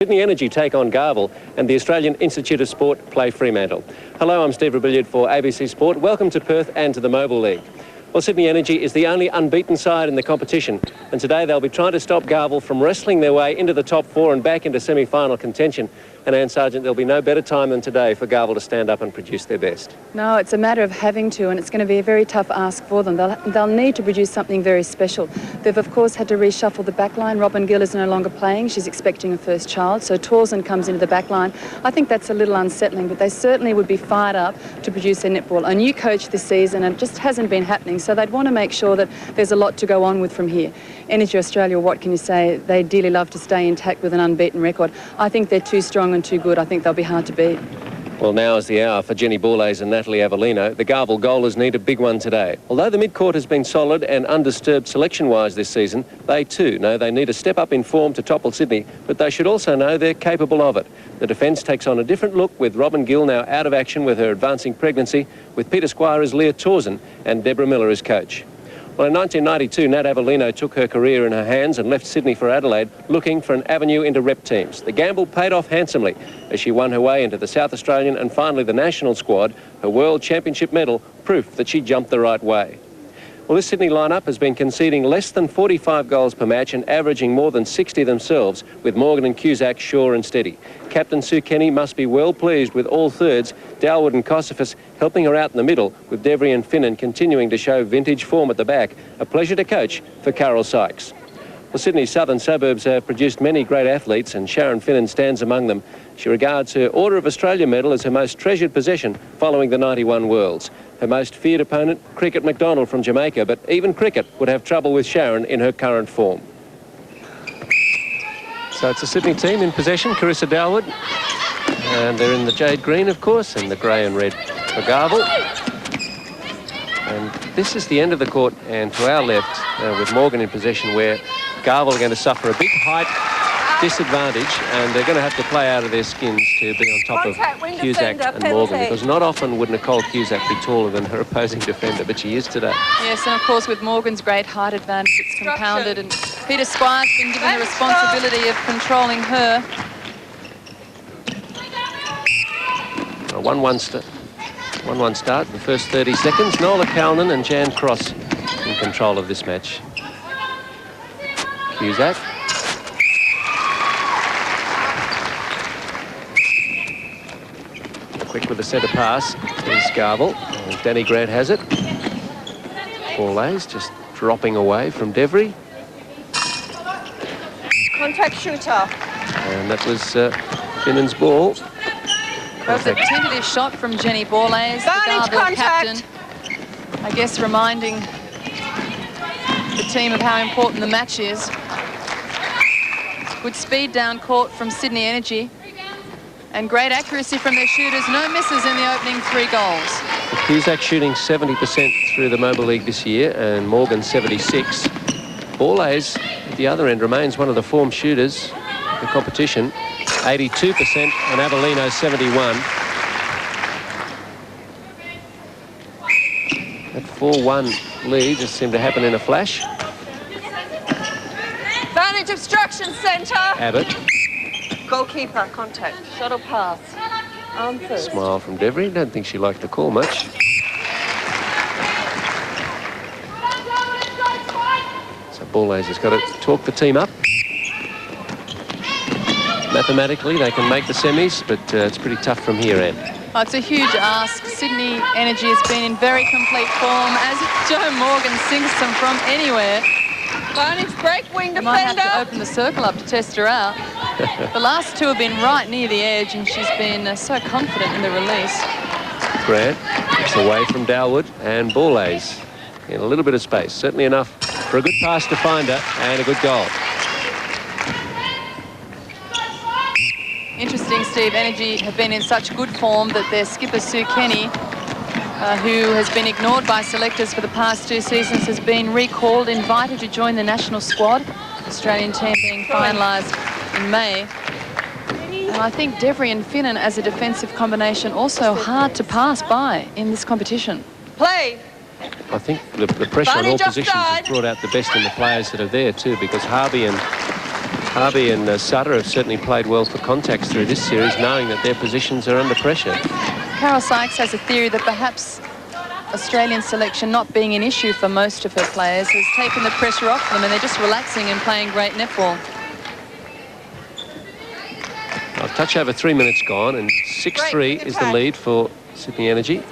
Sydney Energy take on Garville and the Australian Institute of Sport play Fremantle. Hello, I'm Steve Rebillard for ABC Sport. Welcome to Perth and to the MOBIL League. Well, Sydney Energy is the only unbeaten side in the competition, and today they'll be trying to stop Garville from wrestling their way into the top four and back into semi-final contention. And Anne Sargent, there'll be no better time than today for Garville to stand up and produce their best. No, it's a matter of having to, and it's going to be a very tough ask for them. They'll need to produce something very special. They've, of course, had to reshuffle the back line. Robin Gill is no longer playing. She's expecting a first child, so Torsen comes into the back line. I think that's a little unsettling, but they certainly would be fired up to produce their netball. A new coach this season, and it just hasn't been happening, so they'd want to make sure that there's a lot to go on with from here. Energy Australia, what can you say? They dearly love to stay intact with an unbeaten record. I think they're too strong and too good. I think they'll be hard to beat. Well, now is the hour for Jenny Borlase and Natalie Avellino. The Garville goalers need a big one today. Although the mid-court has been solid and undisturbed selection-wise this season, they too know they need a step up in form to topple Sydney, but they should also know they're capable of it. The defence takes on a different look with Robin Gill now out of action with her advancing pregnancy, with Peter Squire as Leah Torsen and Deborah Miller as coach. Well, in 1992, Nat Avellino took her career in her hands and left Sydney for Adelaide, looking for an avenue into rep teams. The gamble paid off handsomely as she won her way into the South Australian and finally the national squad. Her World Championship medal, proof that she jumped the right way. Well, this Sydney lineup has been conceding less than 45 goals per match and averaging more than 60 themselves, with Morgan and Cusack sure and steady. Captain Sue Kenny must be well pleased with all thirds, Dalwood and Kossifus helping her out in the middle, with Devry and Finnan continuing to show vintage form at the back. A pleasure to coach for Carol Sykes. Well, Sydney's southern suburbs have produced many great athletes, and Sharon Finnan stands among them. She regards her Order of Australia medal as her most treasured possession following the 91 Worlds. Her most feared opponent, Cricket McDonald from Jamaica, but even cricket would have trouble with Sharon in her current form. So it's a Sydney team in possession, Carissa Dalwood, and they're in the jade green, of course, and the grey and red for Garville. And this is the end of the court, and to our left, with Morgan in possession, where Garville are going to suffer a big height disadvantage, and they're going to have to play out of their skins to be on top of Cusack and Morgan, because not often would Nicole Cusack be taller than her opposing defender, but she is today. Yes, and of course with Morgan's great height advantage, it's compounded, and Peter Squire's been given the responsibility of controlling her. A 1-1 start, the first 30 seconds. Nola Calnan and Jan Cross in control of this match. Cusack. Quick with the centre pass is Garville. And Danny Grant has it. Borlase just dropping away from Devry. Contact shooter. And that was Finnan's ball. That was a tentative shot from Jenny Borlase, the Garville captain. I guess reminding the team of how important the match is. Good speed down court from Sydney Energy. And great accuracy from their shooters. No misses in the opening 3 goals. Cusack shooting 70% through the MOBIL League this year, and Morgan 76. Borlase at the other end remains one of the form shooters of the competition. 82% and Avellino 71. That 4-1 lead just seemed to happen in a flash. Advantage obstruction centre. Abbott. Goalkeeper contact. Shuttle pass. Arm first. Smile from Devry. Don't think she liked the call much. So Borlase has got to talk the team up. Mathematically, they can make the semis, but it's pretty tough from here, Anne. Oh, it's a huge ask. Sydney Energy has been in very complete form as Joe Morgan sinks them from anywhere. Advantage break, wing defender. Might have to open the circle up to test her out. The last 2 have been right near the edge, and she's been so confident in the release. Grant gets away from Dalwood, and Borlase in a little bit of space. Certainly enough for a good pass to find her, and a good goal. Interesting, Steve. Energy have been in such good form that their skipper, Sue Kenny, who has been ignored by selectors for the past 2 seasons, has been recalled, invited to join the national squad. Australian team being finalised in May. And I think Devry and Finnan as a defensive combination also hard to pass by in this competition. Play. I think the pressure on all positions has brought out the best in the players that are there too, because Harvey and Harvey and Sutter have certainly played well for contacts through this series, knowing that their positions are under pressure. Carol Sykes has a theory that perhaps Australian selection not being an issue for most of her players has taken the pressure off them, and they're just relaxing and playing great netball. A touch over 3 minutes gone, and 6-3 is the lead for Sydney Energy.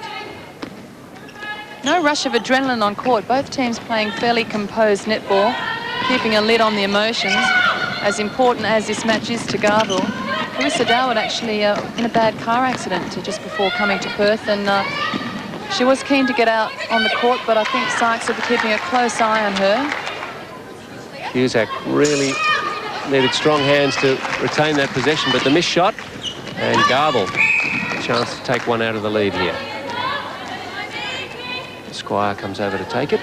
No rush of adrenaline on court. Both teams playing fairly composed netball, keeping a lid on the emotions. As important as this match is to Garville, Carissa Dowd actually in a bad car accident just before coming to Perth, and she was keen to get out on the court, but I think Sykes will be keeping a close eye on her. Cusack really needed strong hands to retain that possession, but the missed shot, and Garville a chance to take one out of the lead here. Squire comes over to take it.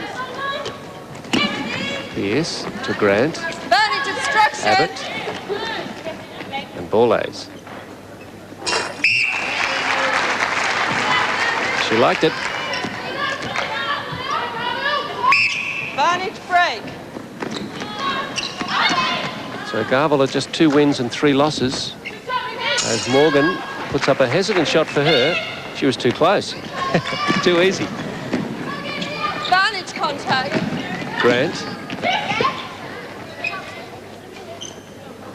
Pierce to Grant. Advantage obstruction. Abbott. And Bourlaise. She liked it. Advantage break. So Garville are just 2 wins and 3 losses. As Morgan puts up a hesitant shot for her. She was too close. Too easy. Advantage contact. Grant.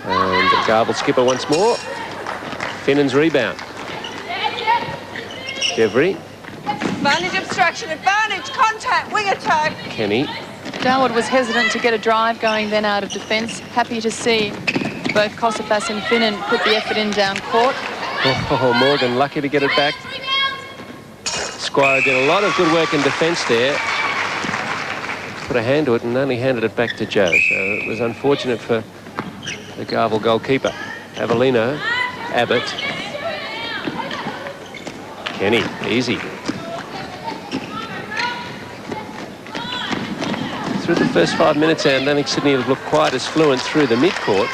And Garville skipper once more. Finnan's rebound. Devry. Advantage obstruction. Advantage contact. Wing attack. Kenny. Darwood was hesitant to get a drive going then out of defence. Happy to see both Kosofas and Finnan put the effort in down court. Oh, Morgan lucky to get it back. Squire did a lot of good work in defence there. Put a hand to it and only handed it back to Joe. So it was unfortunate for the Garville goalkeeper. Avellino, Abbott. Kenny, easy. Through the first 5 minutes, I don't think Sydney have looked quite as fluent through the mid-court.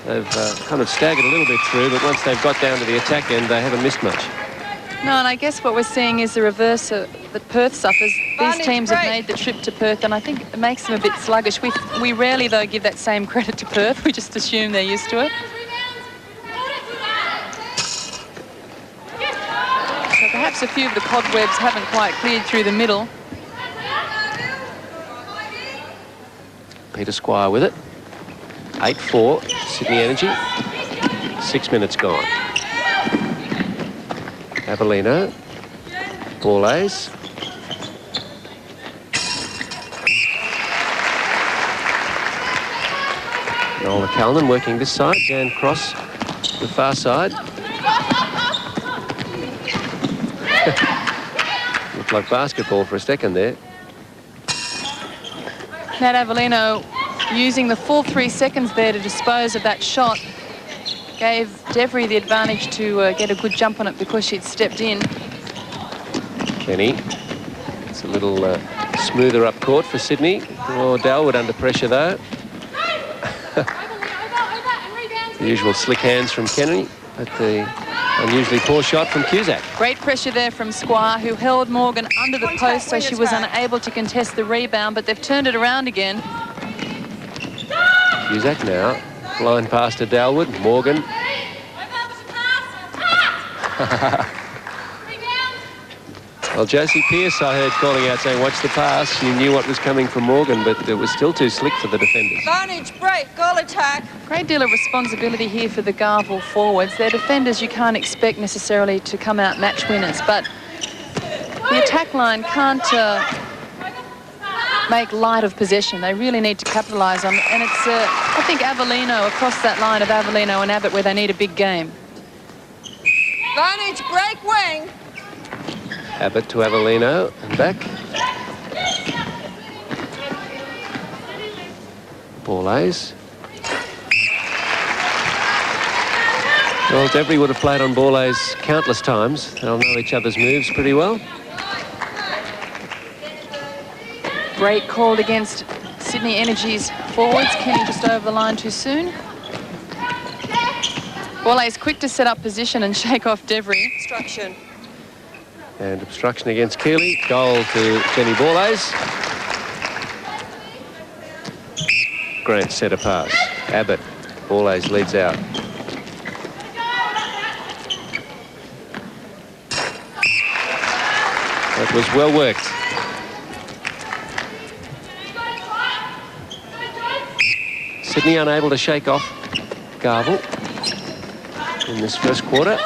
They've kind of staggered a little bit through, but once they've got down to the attack end, they haven't missed much. No, and I guess what we're seeing is the reverse that Perth suffers. These teams have made the trip to Perth, and I think it makes them a bit sluggish. We rarely, though, give that same credit to Perth. We just assume they're used to it. So perhaps a few of the cobwebs haven't quite cleared through the middle. Peter Squire with it. 8-4, Sydney Energy. 6 minutes gone. Avellino. Bourlaise. Nola Callan working this side. Dan Cross the far side. Looked like basketball for a second there. Nat Avellino using the full 3 seconds there to dispose of that shot. Gave Devry the advantage to get a good jump on it because she'd stepped in. Kenny. It's a little smoother up court for Sydney. Oh, Dalwood under pressure though. The usual slick hands from Kenny, but the unusually poor shot from Cusack. Great pressure there from Squire, who held Morgan under the post, so she was unable to contest the rebound, but they've turned it around again. Cusack now, blowing past to Dalwood. Morgan. Well, Josie Pearce, I heard calling out saying, watch the pass. She knew what was coming from Morgan, but it was still too slick for the defenders. Advantage break. Goal attack. Great deal of responsibility here for the Garville forwards. Their defenders you can't expect necessarily to come out match winners, but the attack line can't make light of possession. They really need to capitalise on it, and it's, I think, Avellino, across that line of Avellino and Abbott, where they need a big game. Advantage break wing. Abbott to Avellino and back. Bourlaise. Well, Devry would have played on Bourlaise countless times. They'll know each other's moves pretty well. Break called against Sydney Energy's forwards. Kenny just over the line too soon. Bourlaise quick to set up position and shake off Devry. Obstruction. And obstruction against Keeley. Goal to Jenny Bourlaise. Grant set a pass. Abbott Borlase leads out. That was well worked. Sydney unable to shake off Garville in this first quarter.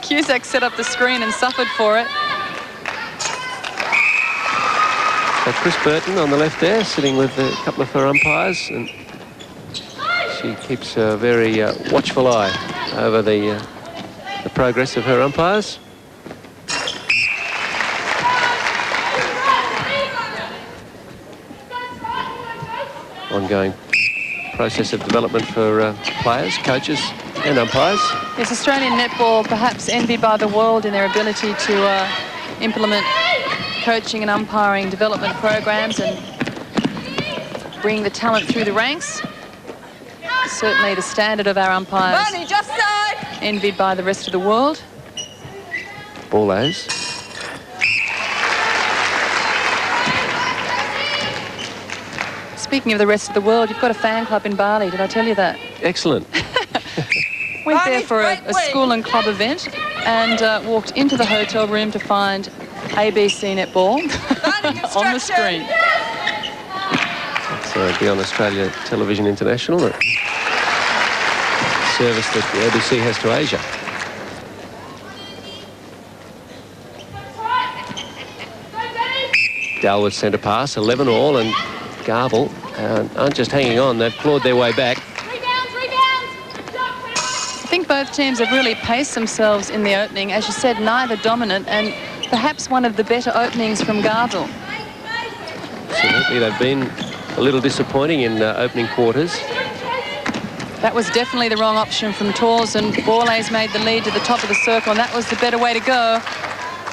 Cusack set up the screen and suffered for it. So Chris Burton on the left there, sitting with a couple of her umpires, and she keeps a very watchful eye over the progress of her umpires. Ongoing process of development for players, coaches and umpires. Yes, Australian netball perhaps envied by the world in their ability to implement coaching and umpiring development programs and bring the talent through the ranks. Certainly the standard of our umpires Bernie, just side. envied by the rest of the world. Borlase. Speaking of the rest of the world, you've got a fan club in Bali. Did I tell you that? Excellent. Went there for a school and club event and walked into the hotel room to find ABC Netball on the screen. It's Beyond Australia Television International, the service that the ABC has to Asia. Dalwood centre pass, 11 all, and Garville aren't just hanging on, they've clawed their way back. I think both teams have really paced themselves in the opening. As you said, neither dominant, and perhaps one of the better openings from Garville. Absolutely, they've been a little disappointing in opening quarters. That was definitely the wrong option from Tors, and Borlase made the lead to the top of the circle, and that was the better way to go.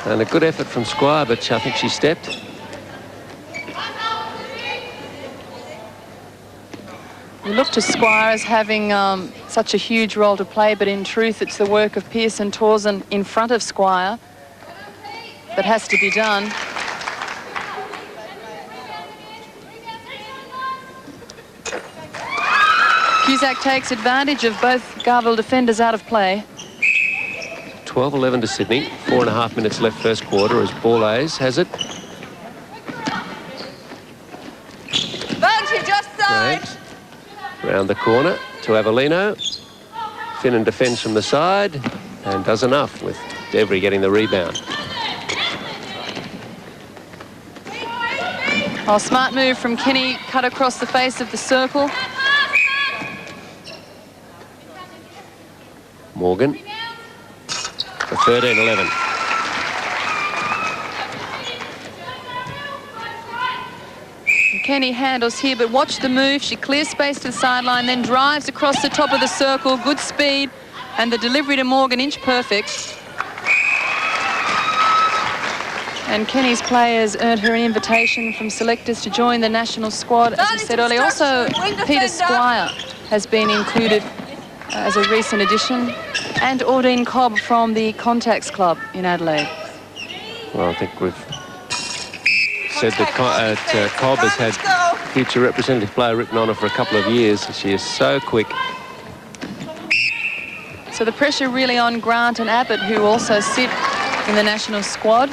And a good effort from Squire, but I think she stepped. We look to Squire as having such a huge role to play, but in truth it's the work of Pearce and Torsen in front of Squire that has to be done. Cusack takes advantage of both Garville defenders out of play. 12-11 to Sydney, 4.5 minutes left first quarter as Borlase has it. Bernie, just side. Right. Round the corner to Avellino. Finnan defends from the side and does enough with Devry getting the rebound. Oh, smart move from Kenny, cut across the face of the circle. Morgan for 13-11. Kenny handles here, but watch the move. She clears space to the sideline, then drives across the top of the circle. Good speed, and the delivery to Morgan, inch perfect. And Kenny's players earned her an invitation from selectors to join the national squad, as we said earlier. Also, Peter Squire has been included as a recent addition, and Audine Cobb from the Contacts Club in Adelaide. Well, I think we've said that Cobb has had future representative player written on her for a couple of years. She is so quick. So the pressure really on Grant and Abbott, who also sit in the national squad.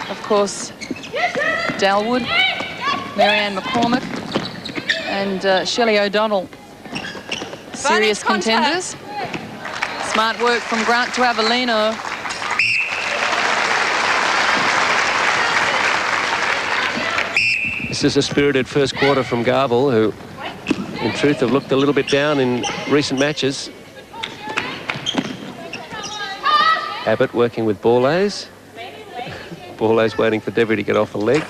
Of course, Dalwood, Marianne McCormick, and Shelley O'Donnell. Serious contenders. Smart work from Grant to Avellino. This is a spirited first quarter from Garville, who in truth have looked a little bit down in recent matches. Abbott working with Borlase. Borlase waiting for Devry to get off a leg.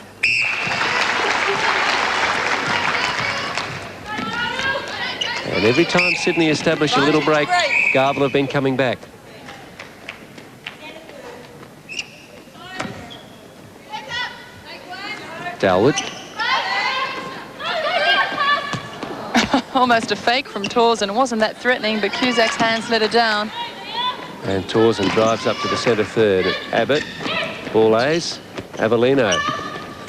And every time Sydney establish a little break, Garville have been coming back. Dalwood. Almost a fake from Torsen. It wasn't that threatening, but Cusack's hands let her down. And Torsen drives up to the centre third. Abbott, Borlase, Avellino.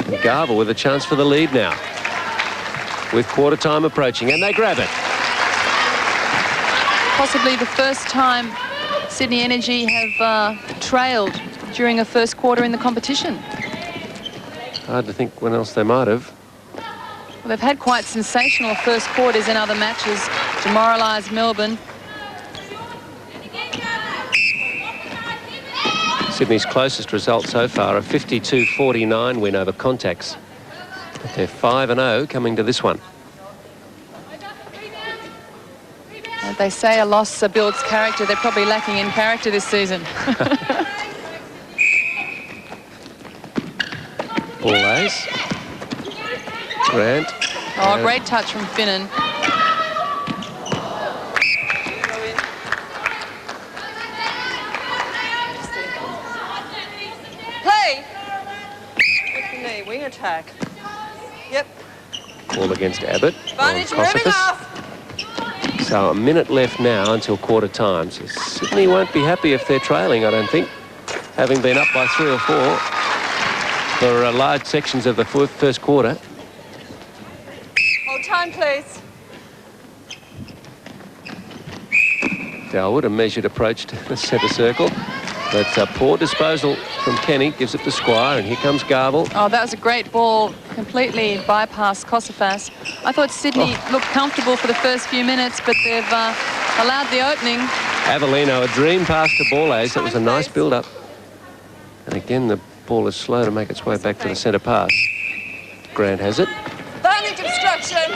And Garville with a chance for the lead now. With quarter time approaching, and they grab it. possibly the first time Sydney Energy have trailed during a first quarter in the competition. Hard to think when else they might have. Well, they've had quite sensational first quarters in other matches, demoralised Melbourne. Sydney's closest result so far, a 52-49 win over Contacts. But they're 5-0 coming to this one. They say a loss builds character. They're probably lacking in character this season. Boulays. Grant. Oh, great touch from Finnan. Play! With the knee, wing attack. Yep. Ball against Abbott. Advantage moving off. So a minute left now until quarter time. So Sydney won't be happy if they're trailing, I don't think, having been up by 3 or 4 for large sections of the first quarter. Hold time, please. Dalwood, a measured approach to the centre circle. But poor disposal from Kenny, gives it to Squire, and here comes Garville. Oh, that was a great ball, completely bypassed Kosofas. I thought Sydney looked comfortable for the first few minutes, but they've allowed the opening. Avellino, a dream pass to Boulays. That was a nice build-up. And again, the ball is slow to make its way back to the centre pass. Grant has it. Advantage obstruction.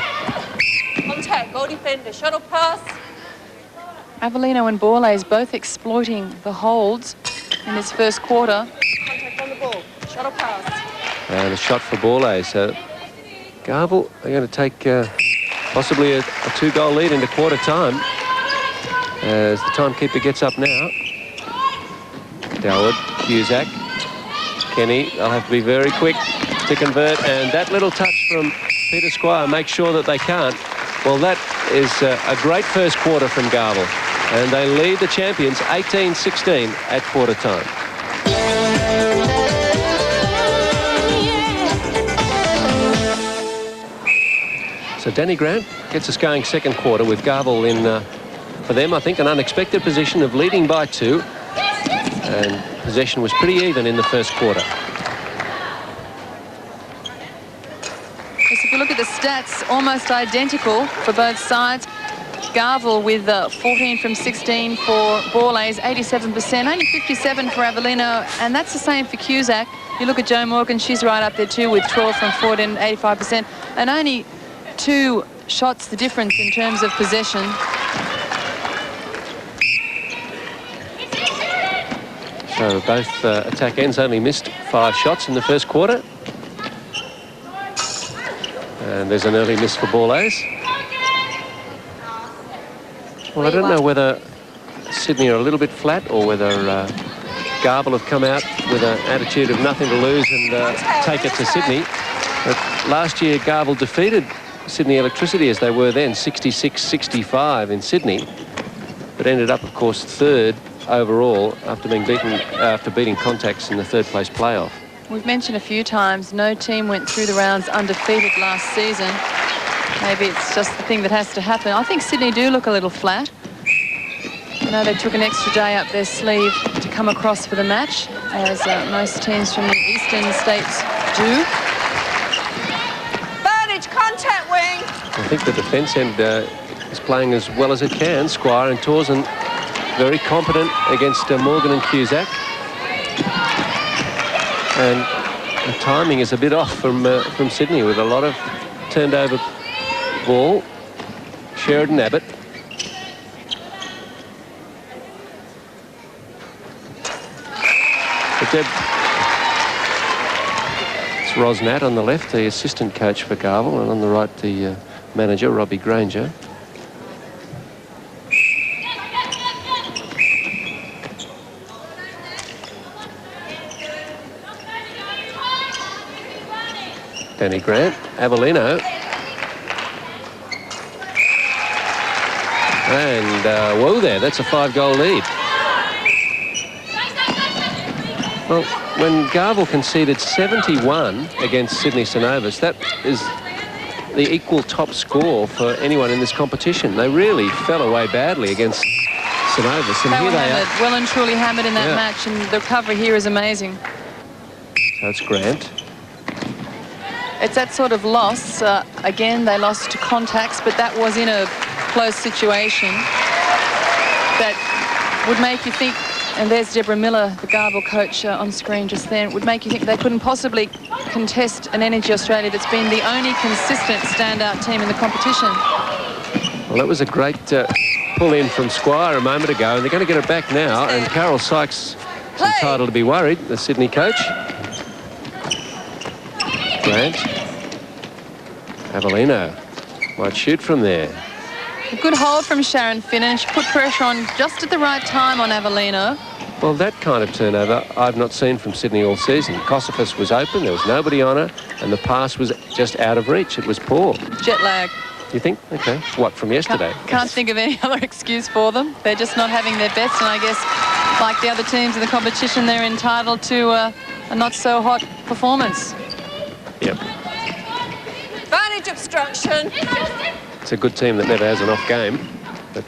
Contact, goal defender, shuttle pass. Avellino and Boulays both exploiting the holds in this first quarter. Contact on the ball, shuttle pass. And a shot for Boulays. So Garville are going to take possibly a 2-goal lead into quarter time as the timekeeper gets up now. Dalwood, Cusack, Kenny, they'll have to be very quick to convert, and that little touch from Peter Squire makes sure that they can't. Well, that is a great first quarter from Garville, and they lead the champions 18-16 at quarter time. So Danny Grant gets us going second quarter with Garville in, for them, I think, an unexpected position of leading by 2. And possession was pretty even in the first quarter. Yes, if you look at the stats, almost identical for both sides. Garville with 14 from 16 for Boulays, 87%, only 57 for Avellino, and that's the same for Cusack. You look at Jo Morgan, she's right up there too with 12 from 14, 85%, and only 2 shots the difference in terms of possession. So both attack ends only missed 5 shots in the first quarter. And there's an early miss for Boulays. Well, I don't know whether Sydney are a little bit flat or whether Garville have come out with an attitude of nothing to lose and take it to Sydney. But last year, Garville defeated Sydney Electricity as they were then, 66-65 in Sydney, but ended up, of course, 3rd overall after beating Contacts in the 3rd place playoff. We've mentioned a few times no team went through the rounds undefeated last season. Maybe it's just the thing that has to happen. I think Sydney do look a little flat. You know, they took an extra day up their sleeve to come across for the match, as most teams from the eastern states do. Advantage, contact wing. I think the defence end is playing as well as it can. Squire and Torsen very competent against Morgan and Cusack. And the timing is a bit off from Sydney with a lot of turned over ball. Sheridan Abbott. It's Rosnat on the left, the assistant coach for Garville, and on the right, the manager, Robbie Granger. Danny Grant, Avellino. And whoa there, that's a 5-goal lead. Well, when Garville conceded 71 against Sydney Synovus, that is the equal top score for anyone in this competition. They really fell away badly against Synovus. And They here were they hammered, are. well and truly hammered in that Yeah. match, and the recovery here is amazing. So it's Grant. It's that sort of loss. Again, they lost to contacts, but that was in a close situation that would make you think, and there's Deborah Miller, the Garville coach on screen just then, would make you think they couldn't possibly contest an Energy Australia that's been the only consistent standout team in the competition. Well, that was a great pull in from Squire a moment ago, and they're going to get it back now, and Carol Sykes is entitled to be worried, the Sydney coach. Grant. Avellino might shoot from there. A good hold from Sharon Finnan. She put pressure on just at the right time on Avellino. Well, that kind of turnover I've not seen from Sydney all season. Kossifas was open, there was nobody on her, and the pass was just out of reach. It was poor. Jet lag. You think? Okay. What, from yesterday? Can't think of any other excuse for them. They're just not having their best, and I guess, like the other teams in the competition, they're entitled to a not-so-hot performance. Yep. Advantage obstruction. It's a good team that never has an off game. But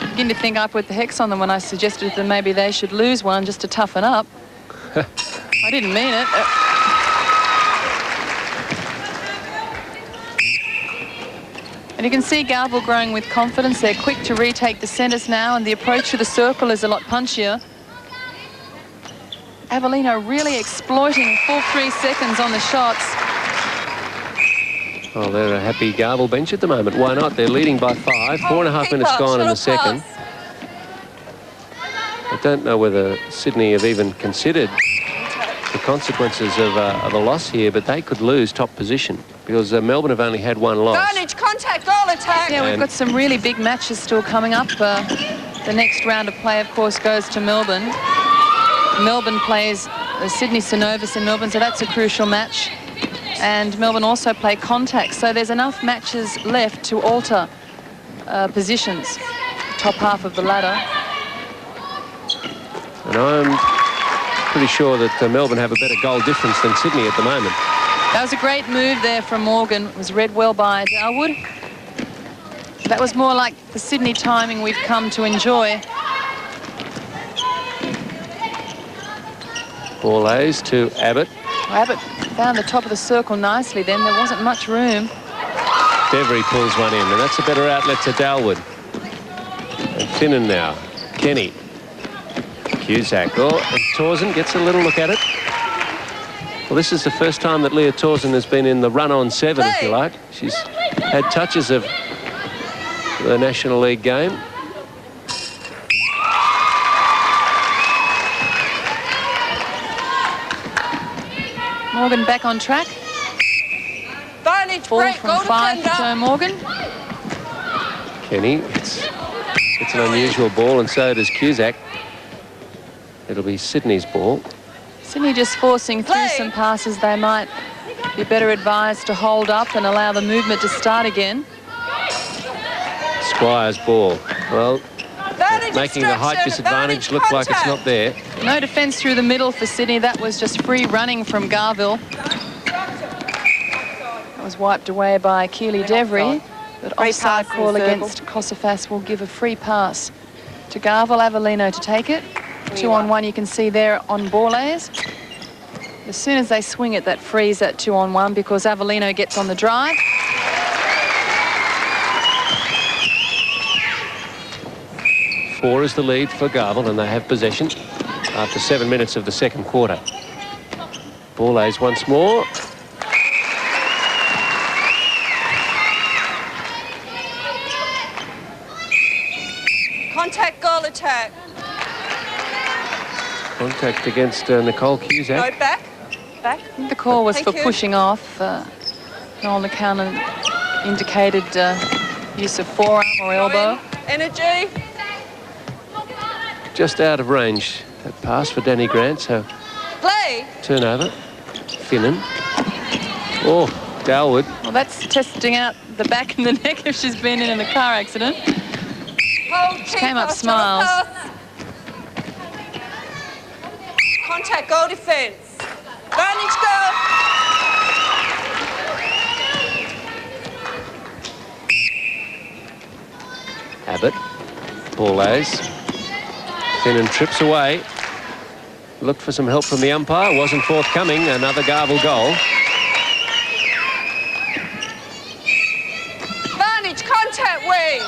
Begin to think I put the hex on them when I suggested that maybe they should lose one just to toughen up. I didn't mean it. And you can see Garville growing with confidence. They're quick to retake the centres now, and the approach to the circle is a lot punchier. Avellino really exploiting full 3 seconds on the shots. oh, they're a happy Garville bench at the moment. Why not? They're leading by 5. 4.5 minutes gone in the second. I don't know whether Sydney have even considered the consequences of a loss here, but they could lose top position because Melbourne have only had one loss. Advantage, contact, goal attack. Yeah, we've got some really big matches still coming up. The next round of play, of course, goes to Melbourne. Melbourne plays Sydney Synovus in Melbourne, so that's a crucial match. And Melbourne also play contact, so there's enough matches left to alter positions, top half of the ladder. And I'm pretty sure that Melbourne have a better goal difference than Sydney at the moment. That was a great move there from Morgan. It was read well by Darwood. That was more like the Sydney timing we've come to enjoy. Ball A's to Abbott. Abbott found the top of the circle nicely then. There wasn't much room. Devery pulls one in, and that's a better outlet to Dalwood. And Finnan now. Kenny. Cusack. Oh, and Torsen gets a little look at it. Well, this is the first time that Leah Torsen has been in the run-on 7, if you like. She's had touches of the National League game. Morgan back on track. Advantage, Ball break, from goal 5 for defender. Joe Morgan. Kenny, it's an unusual ball, and so does Cusack. It'll be Sydney's ball. Sydney just forcing through some passes. They might be better advised to hold up and allow the movement to start again. Squire's ball. Well, Advantage making the height obstruction, disadvantage advantage look like it's contact. not there. No defence through the middle for Sydney. That was just free running from Garville. That was wiped away by Keely Devery. But Free offside pass in call the circle. against Kossifas will give a free pass to Garville. Avellino to take it. 2-on-1 you can see there on Borlays. As soon as they swing it, that frees that 2-on-1 because Avellino gets on the drive. Four is the lead for Garville, and they have possession after 7 minutes of the second quarter. Borlays once more. Contact, goal attack. Contact against Nicole Cusack. No, back. Back. The call was Thank for you. pushing off. Noel McCannon indicated use of forearm or elbow. Energy. Just out of range. That pass for Danny Grant, so Play. turnover. Finnan. Oh, Dalwood. Well, that's testing out the back and the neck if she's been in a car accident. Hold, She came up keeper, smiles. short pass. Contact, goal defence. Advantage, goal. Abbott. Bourlaise. Finnan trips away. Looked for some help from the umpire. Wasn't forthcoming. Another Garville goal. Vantage, contact wing.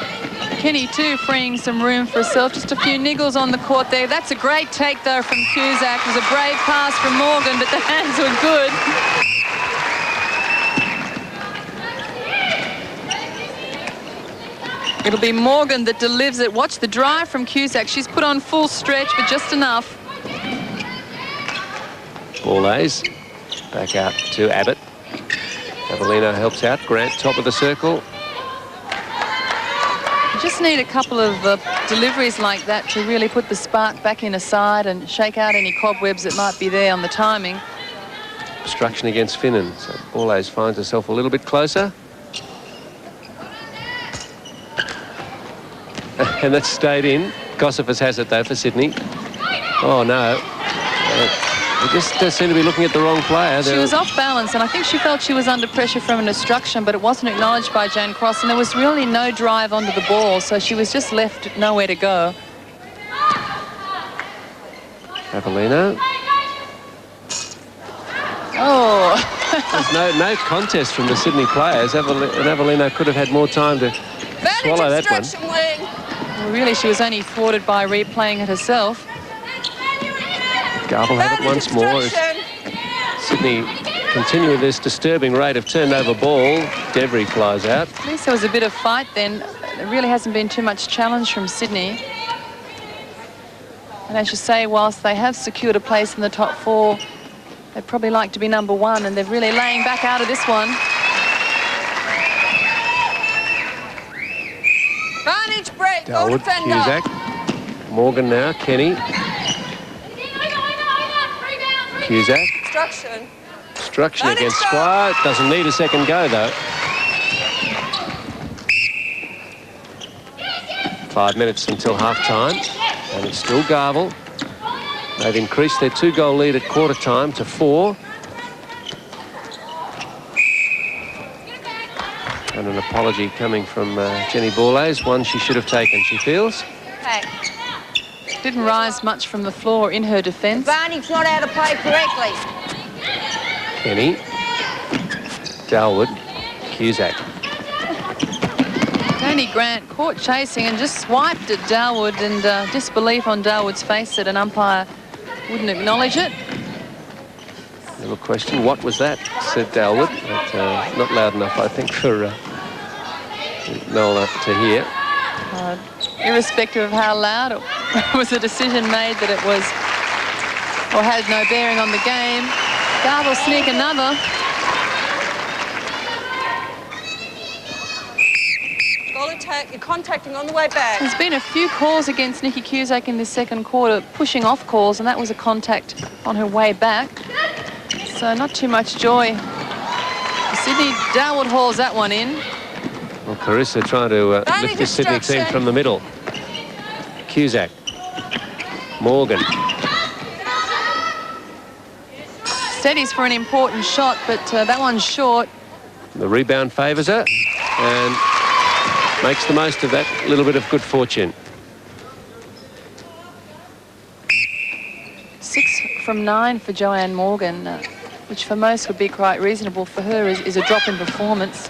Kenny too freeing some room for herself. Just a few niggles on the court there. That's a great take though from Cusack. It was a brave pass from Morgan, but the hands were good. It'll be Morgan that delivers it. Watch the drive from Cusack. She's put on full stretch, but just enough. Bourlaise. Back out to Abbott. Avellino helps out. Grant, top of the circle. You just need a couple of deliveries like that to really put the spark back in a side and shake out any cobwebs that might be there on the timing. Obstruction against Finnan. So Bourlaise finds herself a little bit closer. And that's stayed in. Gossifus has it though for Sydney. Oh no. They just seem to be looking at the wrong player. She was off balance, and I think she felt she was under pressure from an obstruction, but it wasn't acknowledged by Jane Cross, and there was really no drive onto the ball, so she was just left nowhere to go. Avellino. Oh. There's no contest from the Sydney players. And Avellino could have had more time to swallow that one. Well, really, she was only thwarted by replaying it herself. Garville had it once more as Sydney continuing this disturbing rate of turnover ball. Devry flies out. At least there was a bit of fight then. There really hasn't been too much challenge from Sydney. And as you say, whilst they have secured a place in the top four, they'd probably like to be number one, and they're really laying back out of this one. Vantage break, goal Darwood, defender. Cusack. Morgan now, Kenny. Cusack. Obstruction against Squire. Doesn't need a second go, though. 5 minutes until half-time, and it's still Garville. They've increased their 2-goal lead at quarter-time to 4. And an apology coming from Jenny Bourlaise, one she should have taken, she feels. Hey. Didn't rise much from the floor in her defence. Barney's not out of play correctly. Kenny. Darwood. Cusack. Tony Grant caught chasing and just swiped at Darwood, and disbelief on Darwood's face that an umpire wouldn't acknowledge it. Little question, what was that? Said Darwood. But, not loud enough, I think, for Nola to hear. Irrespective of how loud, it was a decision made that it was, or had no bearing on the game. Garville sneak another. Goal attack, you're contacting on the way back. There's been a few calls against Nikki Cusack in this second quarter, pushing off calls, and that was a contact on her way back. So not too much joy. Sydney. Darwood hauls that one in. Well, Carissa trying to lift the Sydney team from the middle. Cusack. Morgan. Steadies for an important shot, but that one's short. The rebound favours her and makes the most of that little bit of good fortune. 6 from 9 for Joanne Morgan, which for most would be quite reasonable. For her is a drop in performance.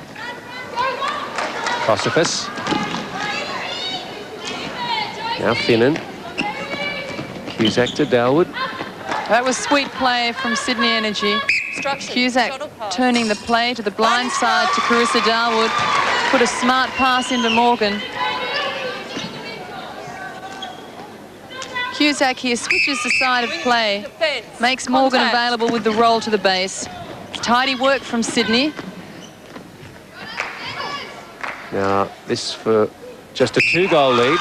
Gossifus. Now Finnan. Cusack to Darwood. That was sweet play from Sydney Energy. Cusack turning the play to the blind side to Carissa Darwood. Put a smart pass into Morgan. Cusack here switches the side of play. Makes Morgan available with the roll to the base. Tidy work from Sydney. Now, this for just a 2-goal lead.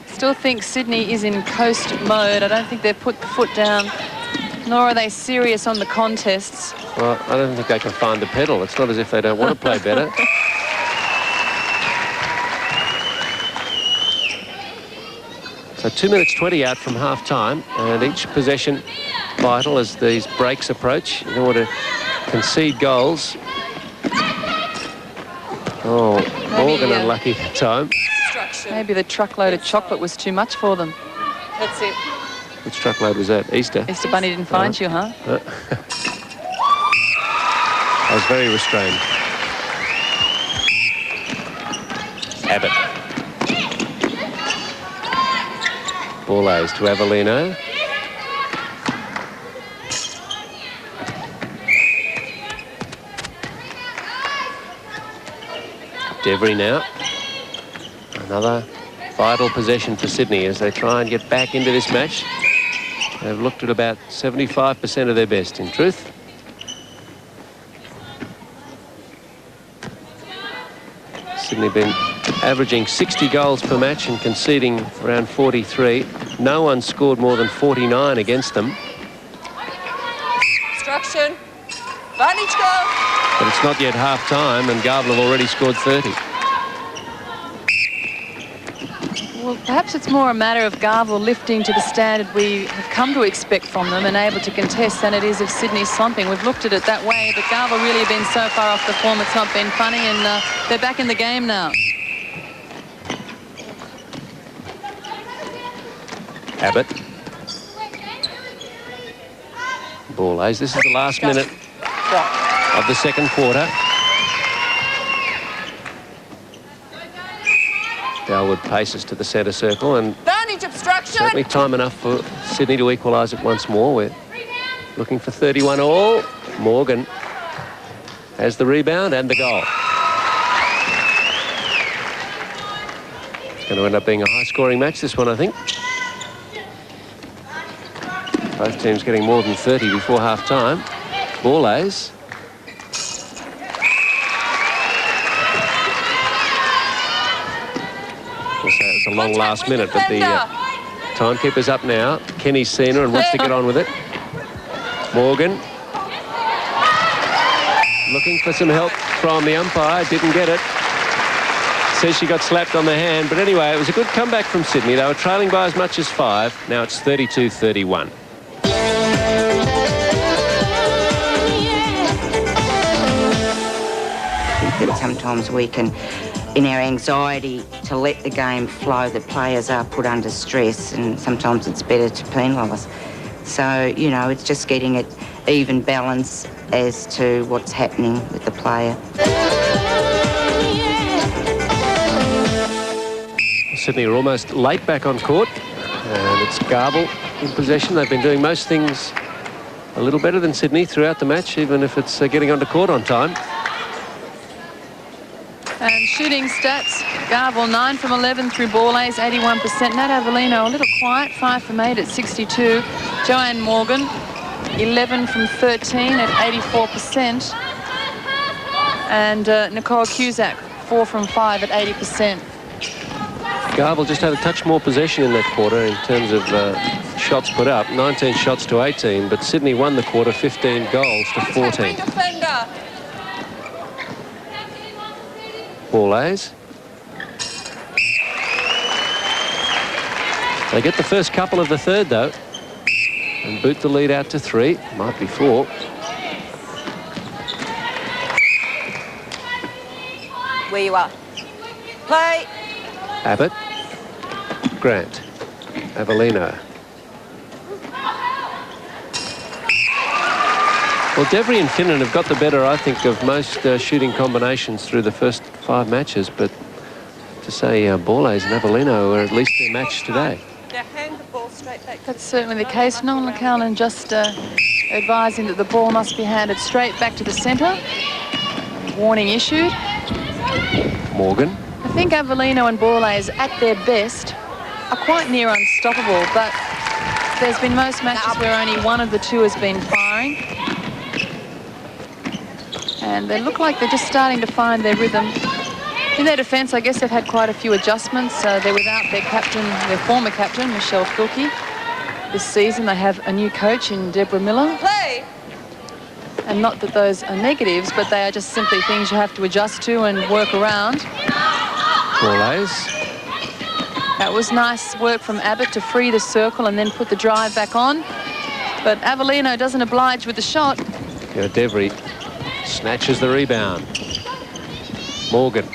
Still think Sydney is in coast mode. I don't think they've put the foot down, nor are they serious on the contests. Well, I don't think they can find the pedal. It's not as if they don't want to play better. So 2 minutes 20 out from half-time, and each possession vital as these breaks approach. You don't want to concede goals. Oh, Morgan unlucky that time. Instruction. Maybe the truckload of chocolate was too much for them. That's it. Which truckload was that? Easter? Easter Bunny didn't find you, huh? I was very restrained. Abbott. Ball A's to Avellino. Devry now. Another vital possession for Sydney as they try and get back into this match. They've looked at about 75% of their best, in truth. Sydney been averaging 60 goals per match and conceding around 43. No one scored more than 49 against them. Instruction. Advantage go. But it's not yet half-time and Garville have already scored 30. Well, perhaps it's more a matter of Garville lifting to the standard we have come to expect from them and able to contest than it is of Sydney slumping. We've looked at it that way, but Garville really have been so far off the form it's not been funny, and they're back in the game now. Abbott. Ball A's. This is the last minute of the second quarter. Dalwood paces to the centre circle and Advantage obstruction. certainly time enough for Sydney to equalise it once more. We're looking for 31 all. Morgan has the rebound and the goal. It's going to end up being a high-scoring match, this one, I think. Both teams getting more than 30 before half-time. Ball A's. It's a long last minute, but the timekeeper's up now. Kenny's seen her and wants to get on with it. Morgan. Looking for some help from the umpire. Didn't get it. Says she got slapped on the hand. But anyway, it was a good comeback from Sydney. They were trailing by as much as 5. Now it's 32-31. Sometimes we can, in our anxiety to let the game flow, the players are put under stress, and sometimes it's better to penalise. So, you know, it's just getting it even balance as to what's happening with the player. Sydney are almost late back on court, and it's Garville in possession. They've been doing most things a little better than Sydney throughout the match, even if it's getting onto court on time. And shooting stats, Garville 9 from 11 through ball A's, 81%. Nat Avellino a little quiet, 5 from 8 at 62. Joanne Morgan, 11 from 13 at 84%. And Nicole Cusack, 4 from 5 at 80%. Garville just had a touch more possession in that quarter in terms of shots put up, 19 shots to 18, but Sydney won the quarter 15 goals to 14. Ball A's. They get the first couple of the third, though, and boot the lead out to 3. Might be 4. Where you are. Play. Abbott. Grant. Avellino. Well, Devry and Finnan have got the better, I think, of most shooting combinations through the first 5 matches, but to say Ball A's and Avellino were at least their match today. Now hand the ball straight back. That's certainly the case. Nolan McCallum just advising that the ball must be handed straight back to the centre. Warning issued. Morgan. I think Avellino and Ball A's at their best are quite near unstoppable, but there's been most matches where only one of the two has been firing. And they look like they're just starting to find their rhythm. In their defence, I guess they've had quite a few adjustments. They're without their captain, their former captain, Michelle Filkey. This season they have a new coach in Deborah Miller. Play. And not that those are negatives, but they are just simply things you have to adjust to and work around. Ball A's. That was nice work from Abbott to free the circle and then put the drive back on. But Avellino doesn't oblige with the shot. Yeah, Devry snatches the rebound. Morgan.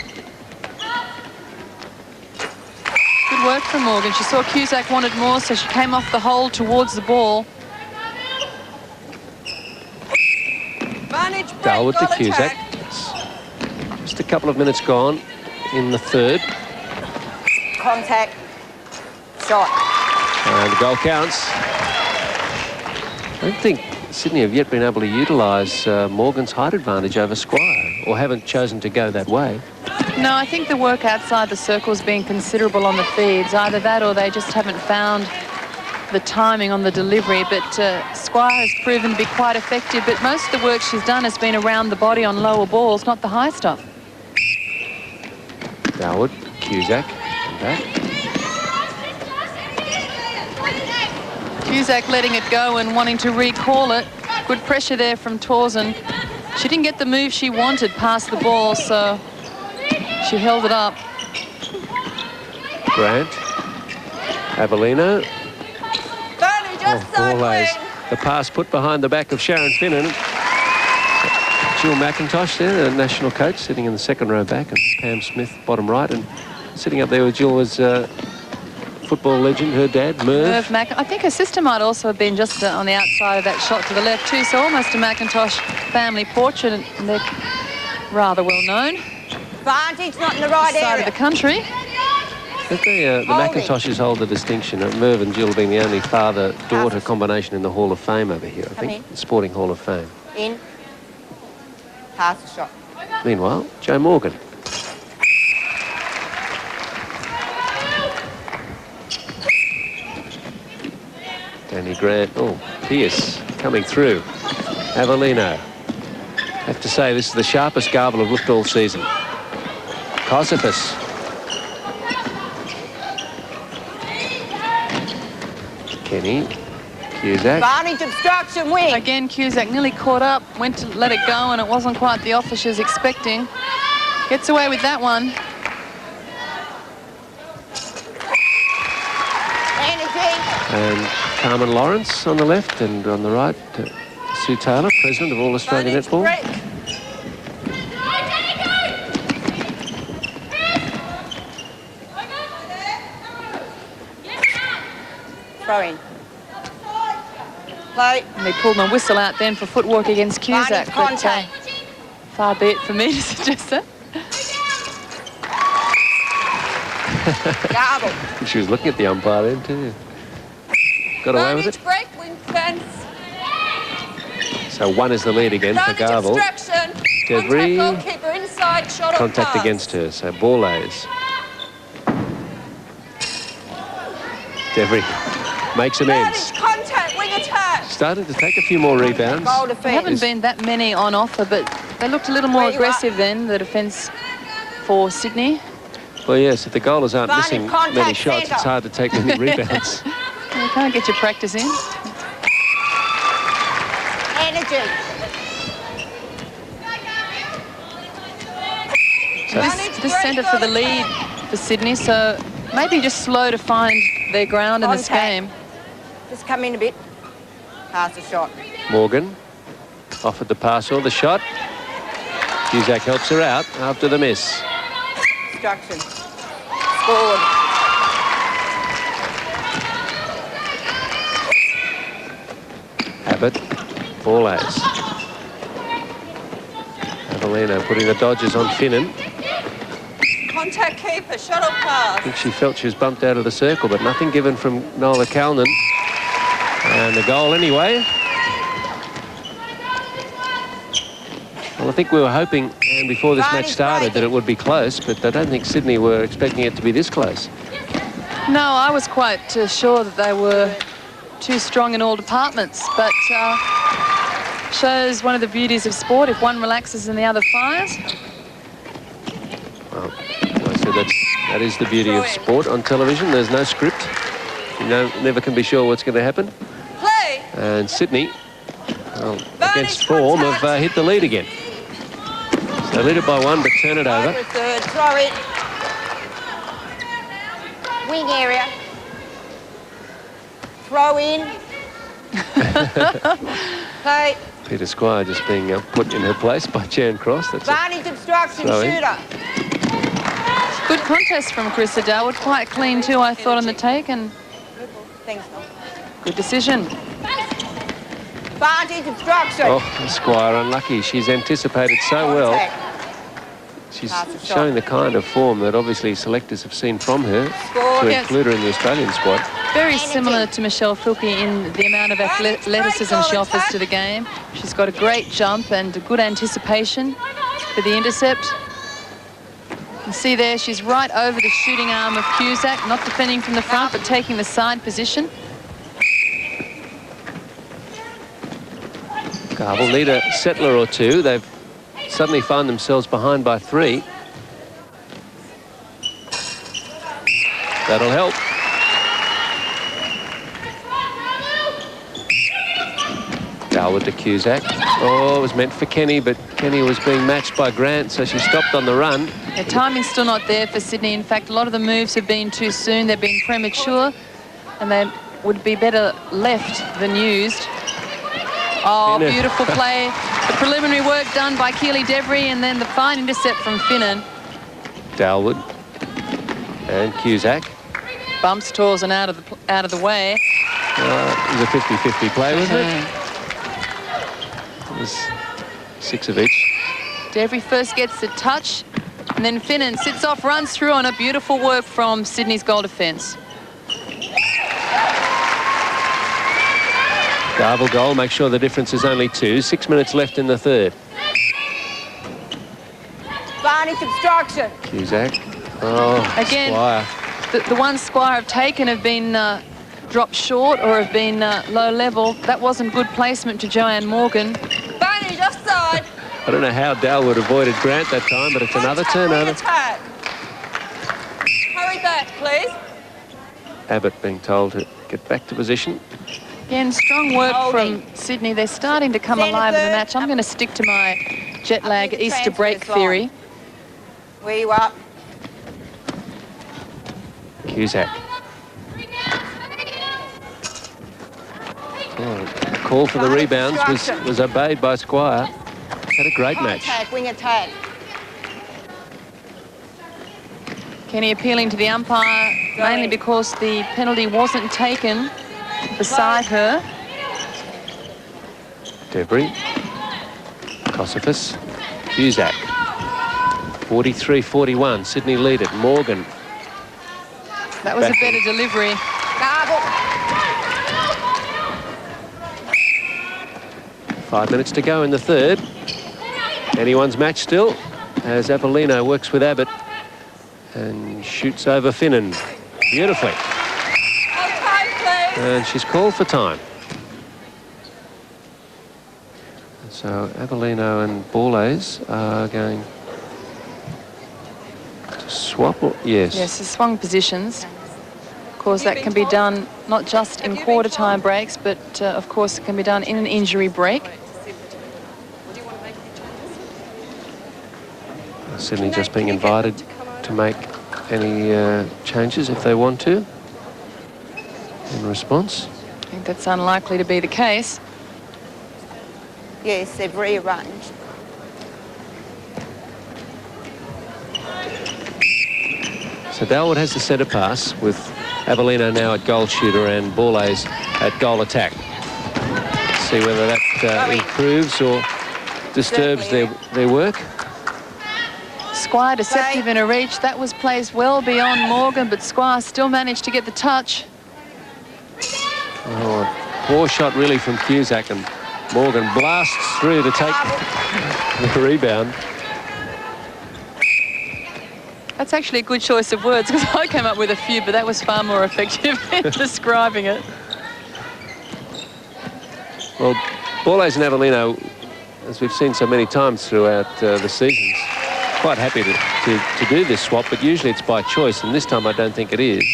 work from Morgan. She saw Cusack wanted more, so she came off the hole towards the ball. Advantage break, Darwood to goal Cusack. attack. Just a couple of minutes gone in the third. Contact. Shot. And the goal counts. I don't think Sydney have yet been able to utilise Morgan's height advantage over Squire, or haven't chosen to go that way. No, I think the work outside the circle's been considerable on the feeds. Either that or they just haven't found the timing on the delivery. But Squire has proven to be quite effective. But most of the work she's done has been around the body on lower balls, not the high stuff. Darwood, Cusack, and back. Cusack letting it go and wanting to recall it. Good pressure there from Torsen. She didn't get the move she wanted past the ball, so she held it up. Grant, Avellino. Tony, just side Borlase. wing. The pass put behind the back of Sharon Finnan. Jill McIntosh there, the national coach, sitting in the second row back, and Pam Smith, bottom right, and sitting up there with Jill was football legend, her dad, Merv. I think her sister might also have been just on the outside of that shot to the left too, so almost a McIntosh family portrait, and they're rather well known. Advantage, not in the right Side area. of the country. But the McIntoshes hold the distinction. Merv and Jill being the only father-daughter combination in the Hall of Fame over here, I think, the Sporting Hall of Fame. In. Pass the shot. Meanwhile, Joe Morgan. Danny Grant. Oh, Pierce coming through. Avellino. Have to say, this is the sharpest Garville have looked all season. Kosifas. Kenny. Cusack. Advantage, obstruction, wing. Again, Cusack nearly caught up, went to let it go, and it wasn't quite the offer she was expecting. Gets away with that one. Energy. And Carmen Lawrence on the left, and on the right, Sue Taylor, president of All Australian Advantage Netball. break. Throw in. Play. And they pulled my whistle out then for footwork against Cusack. Advantage, But, contact. far be it for me to suggest that. Garville. She was looking at the umpire then too. Got away with it. Advantage break, wing fence. So one is the lead again for Advantage Garville. obstruction. Debris. Contact goalkeeper inside, shot or Contact pass. against her, so Borlase. Debris makes amends. Advantage contact, wing attack. Starting to take a few more rebounds. Goal There defence. haven't been that many on offer, but they looked a little more Where you aggressive then, the defence for Sydney. Well, yes, if the goalers aren't Advantage, missing contact, many shots, centre. it's hard to take many rebounds. You can't get your practice in. Energy. So This centre for the lead for Sydney, so maybe just slow to find their ground in this Contact. game. Just come in a bit. Pass the shot. Morgan offered the pass or the shot. Cusack helps her out after the miss. Obstruction. Scored. Abbott, Borlase. Avellino putting the dodgers on Finnan. Contact keeper, shot or pass. I think she felt she was bumped out of the circle, but nothing given from Nola Calnan. And the goal anyway. Well, I think we were hoping, and before this match started, that it would be close, but I don't think Sydney were expecting it to be this close. No, I was quite sure that they were too strong in all departments, but shows one of the beauties of sport. If one relaxes and the other fires. Well, I said that is the beauty of sport on television. There's no script. You never can be sure what's going to happen. Play. And Sydney, well, against form, have hit the lead again. So lead it by one, but turn it over. Over a third. Throw it. Wing area. Throw in. Play. Peter Squire just being put in her place by Jan Cross. That's Advantage, obstruction, throw in. shooter. Good contest from Chris Darwood. Quite clean too, I thought, on the take, and good decision. Advantage obstruction. Oh, Squire unlucky. She's anticipated so well. She's showing the kind of form that obviously selectors have seen from her to include her in the Australian squad. Very similar to Michelle Filkey in the amount of athleticism she offers to the game. She's got a great jump and a good anticipation for the intercept. You can see there she's right over the shooting arm of Cusack, not defending from the front but taking the side position. Garville need a settler or two. They've suddenly find themselves behind by 3. That'll help. Darwood to Cusack. Oh, it was meant for Kenny, but Kenny was being matched by Grant, so she stopped on the run. The timing's still not there for Sydney. In fact, a lot of the moves have been too soon. They've been premature, and they would be better left than used. Oh, beautiful play. The preliminary work done by Keely Debry, and then the fine intercept from Finnan. Darwood and Cusack. Bumps Torsen out of the way. It was a 50-50 play, wasn't it? It was 6 of each. Debry first gets the touch, and then Finnan sits off, runs through on a beautiful work from Sydney's goal defence. Garville goal, make sure the difference is only 2. 6 minutes left in the third. Advantage obstruction. Cusack. Oh, again, Squire. The ones Squire have taken have been dropped short or have been low level. That wasn't good placement to Joanne Morgan. Advantage offside. I don't know how Darwood avoided Grant that time, but it's another turnover. Attack. Hurry back, please. Abbott being told to get back to position. Again, strong work from Sydney. They're starting to come alive in the match. I'm going to stick to my jet lag Easter break theory. Where you up? Cusack. Oh, call for the rebounds was obeyed by Squire. Had a great match. Attack, wing attack. Kenny appealing to the umpire, mainly because the penalty wasn't taken beside her. Debry. Kossifis. Cusack. 43-41. Sydney lead it. Morgan. That was a better delivery. Garville. 5 minutes to go in the third. Anyone's match still as Avellino works with Abbott and shoots over Finnan beautifully. And she's called for time. So Avellino and Borlase are going to swap. Yes. Yes, the swung positions. Of course, that can be done not just in quarter time breaks, but of course it can be done in an injury break. Sydney just being invited to make any changes if they want to in response. I think that's unlikely to be the case. Yes, they've rearranged. So Darwood has the centre pass with Avellino now at goal shooter and Borlase at goal attack. See whether that improves or disturbs their work. Squire deceptive in a reach. That was placed well beyond Morgan, but Squire still managed to get the touch. Oh, a poor shot really from Cusack, and Morgan blasts through to take the rebound. That's actually a good choice of words, because I came up with a few, but that was far more effective in describing it. Well, Borlase and Avellino, as we've seen so many times throughout the seasons, quite happy to do this swap, but usually it's by choice, and this time I don't think it is.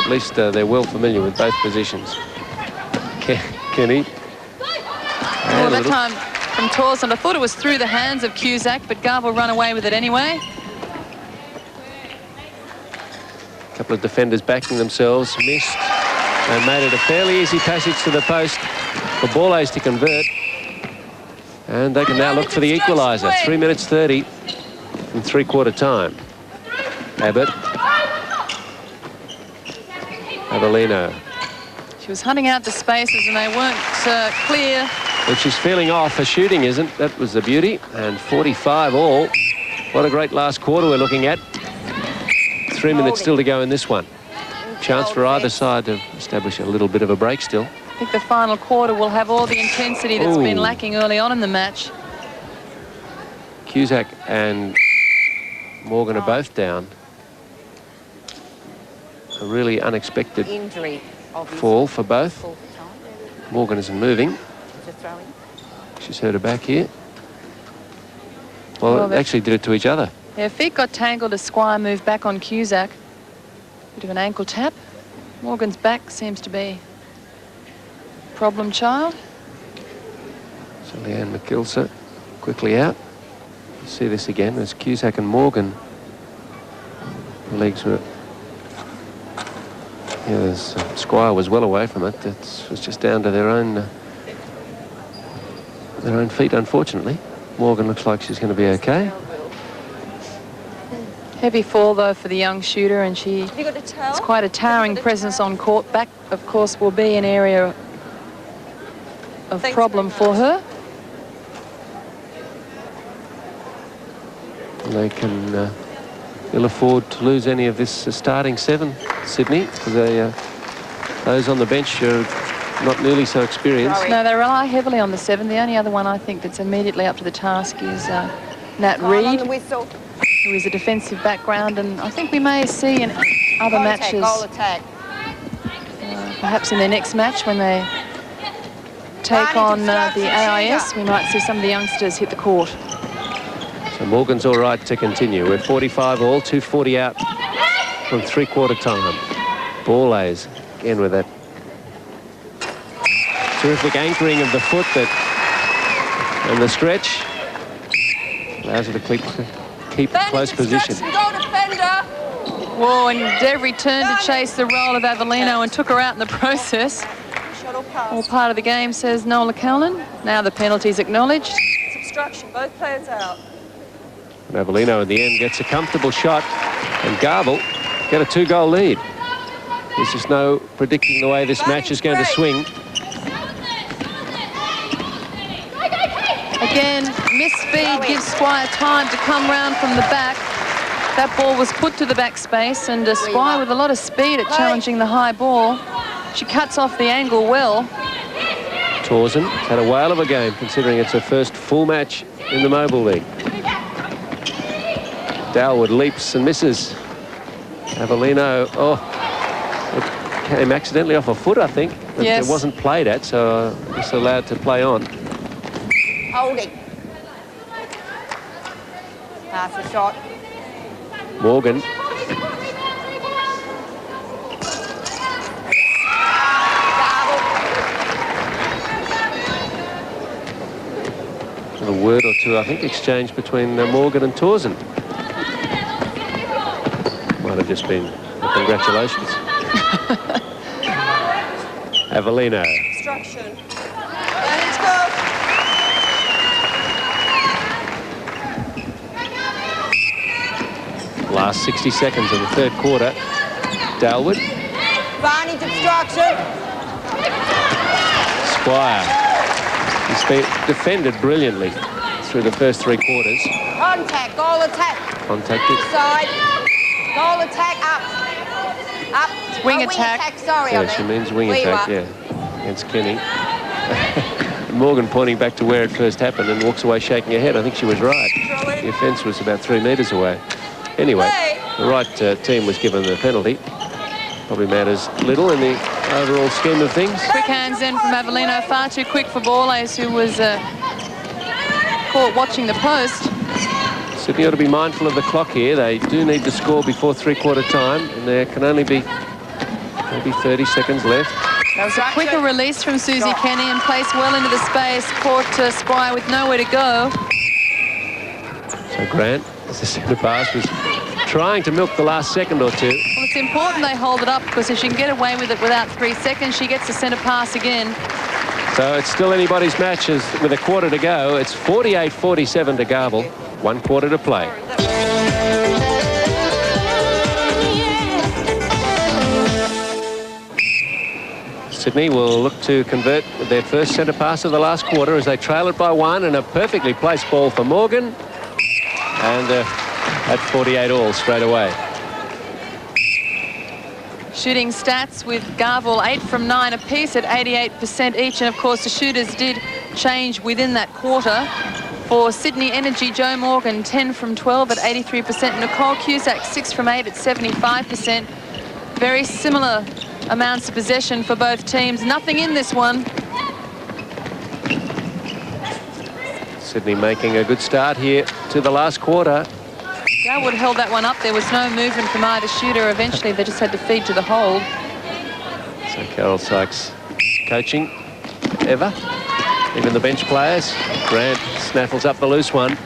At least they're well familiar with both positions. Kenny. Well, that time from Torsen, I thought it was through the hands of Cusack, but Garville run away with it anyway. A couple of defenders backing themselves, missed, and made it a fairly easy passage to the post for Borlase to convert. And they can now look for the equaliser. 3 minutes 30. from three-quarter time. Abbott. Avellino. She was hunting out the spaces and they weren't clear. But she's feeling off. Her shooting isn't. That was the beauty. And 45 all. What a great last quarter we're looking at. 3 minutes still to go in this one. Chance for either side to establish a little bit of a break still. I think the final quarter will have all the intensity that's been lacking early on in the match. Cusack and Morgan are both down. A really unexpected Injury, fall for both. Morgan isn't moving. She's hurt her back here. Well, they actually did it to each other. Their feet got tangled as Squire moved back on Cusack. Bit of an ankle tap. Morgan's back seems to be problem child. So Leanne McGilser quickly out. You see this again as Cusack and Morgan. The legs were... Yeah, Squire was well away from it. It was just down to their own feet, unfortunately. Morgan looks like she's going to be okay. Heavy fall, though, for the young shooter, and she has quite a towering presence on court. Back, of course, will be an area of problem for her. They can ill afford to lose any of this starting seven, Sydney, because those on the bench are not nearly so experienced. No, they rely heavily on the seven. The only other one I think that's immediately up to the task is Nat Reid, who is a defensive background, and I think we may see in other matches, perhaps in their next match when they take on the AIS, we might see some of the youngsters hit the court. So Morgan's all right to continue. We're 45 all, 2:40 out from three-quarter time. Bourlaise again with that terrific anchoring of the foot and the stretch allows her to keep close position. Whoa, and Dev turned to chase the roll of Avellino and took her out in the process. All part of the game, says Nola Callan. Now the penalty's acknowledged. It's obstruction, both players out. And Avellino in the end gets a comfortable shot, and Garville get a 2-goal lead. There's just no predicting the way this match is going to swing. Again, missed-speed gives Squire time to come round from the back. That ball was put to the back space, and Squire with a lot of speed at challenging the high ball. She cuts off the angle well. Torsen had a whale of a game, considering it's her first full match in the Mobile League. Dalwood leaps and misses. Avellino, it came accidentally off a foot, I think. Yes. It wasn't played at, so it's allowed to play on. Holding. Pass the shot. Morgan. A word or two, I think, exchanged between Morgan and Torsen. Might have just been congratulations. Avellino. Obstruction. Let's go. Last 60 seconds of the third quarter. Dalwood. Varney obstruction. Squire. He's been defended brilliantly through the first three quarters. Contact, goal attack. Contacted. Side. Goal attack, up. Up. Wing attack. Sorry, Yeah, she means wing attack, yeah, against Kenny. Morgan pointing back to where it first happened and walks away shaking her head. I think she was right. The offence was about 3 metres away. Anyway, the right team was given the penalty. Probably matters little in the overall scheme of things. Quick hands in from Avellino, far too quick for Bourlaise, who was caught watching the post. Sydney ought to be mindful of the clock here. They do need to score before three-quarter time, and there can only be maybe 30 seconds left. That was a quicker release from Susie Kenny and placed well into the space. Caught Squire with nowhere to go. So Grant, as the centre pass, was trying to milk the last second or two. Well, it's important they hold it up, because if she can get away with it without 3 seconds, she gets the centre pass again. So it's still anybody's match with a quarter to go. It's 48-47 to Garville. 1 quarter to play. Sydney will look to convert their first centre pass of the last quarter as they trail it by 1, and a perfectly placed ball for Morgan. And at 48 all straight away. Shooting stats with Garville 8 from 9 apiece at 88% each, and of course the shooters did change within that quarter. For Sydney Energy, Joe Morgan 10 from 12 at 83%, Nicole Cusack 6 from 8 at 75%. Very similar amounts of possession for both teams. Nothing in this one. Sydney making a good start here to the last quarter. Garwood held that one up. There was no movement from either shooter. Eventually they just had to feed to the hold. So Carol Sykes coaching ever, even the bench players. Grant snaffles up the loose one.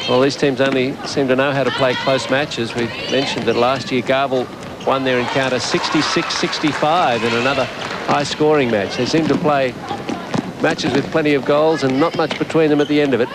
Well, these teams only seem to know how to play close matches. We mentioned that last year Garville won their encounter 66-65 in another high-scoring match. They seem to play matches with plenty of goals and not much between them at the end of it.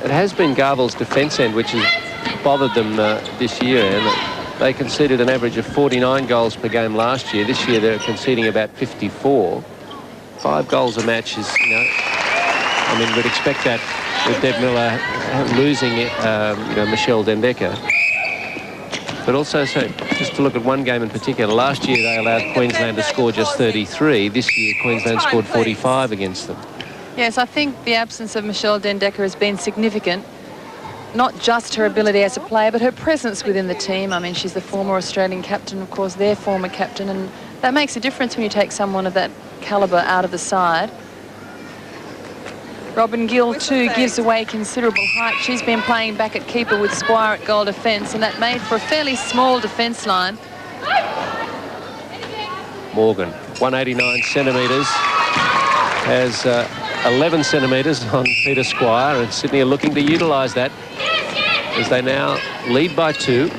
It has been Garville's defence end which has bothered them this year, and they conceded an average of 49 goals per game last year. This year they're conceding about 54. 5 goals a match is, you know, I mean, we'd expect that with Deb Miller losing Michelle Dendecker. But also, so just to look at one game in particular, last year they allowed Queensland to score just 33. This year Queensland scored 45 against them. Yes, I think the absence of Michelle Dendecker has been significant. Not just her ability as a player, but her presence within the team. I mean, she's the former Australian captain, of course, their former captain, and that makes a difference when you take someone of that calibre out of the side. Robin Gill, too, gives away considerable height. She's been playing back at keeper with Squire at goal defence, and that made for a fairly small defence line. Morgan, 189 centimetres, has 11 centimetres on Peter Squire, and Sydney are looking to utilise that as they now lead by 2.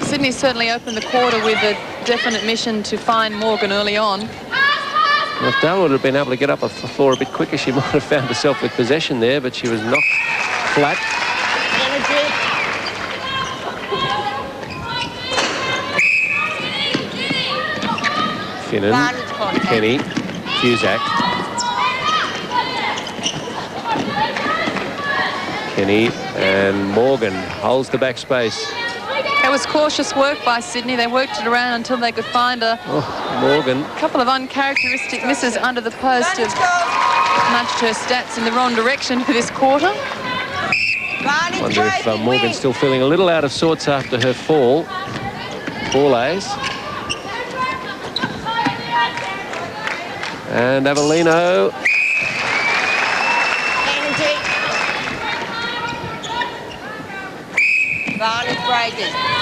Sydney certainly opened the quarter with a definite mission to find Morgan early on. Well, if Dale would have been able to get up off the floor a bit quicker, she might have found herself with possession there, but she was knocked flat. Finnan, Kenny, Cusack. Kenny and Morgan holds the back space. It was cautious work by Sydney. They worked it around until they could find her. Oh, Morgan. A couple of uncharacteristic misses under the post have nudged her stats in the wrong direction for this quarter. Wonder if Morgan's still feeling a little out of sorts after her fall. Bourlays. And Avellino.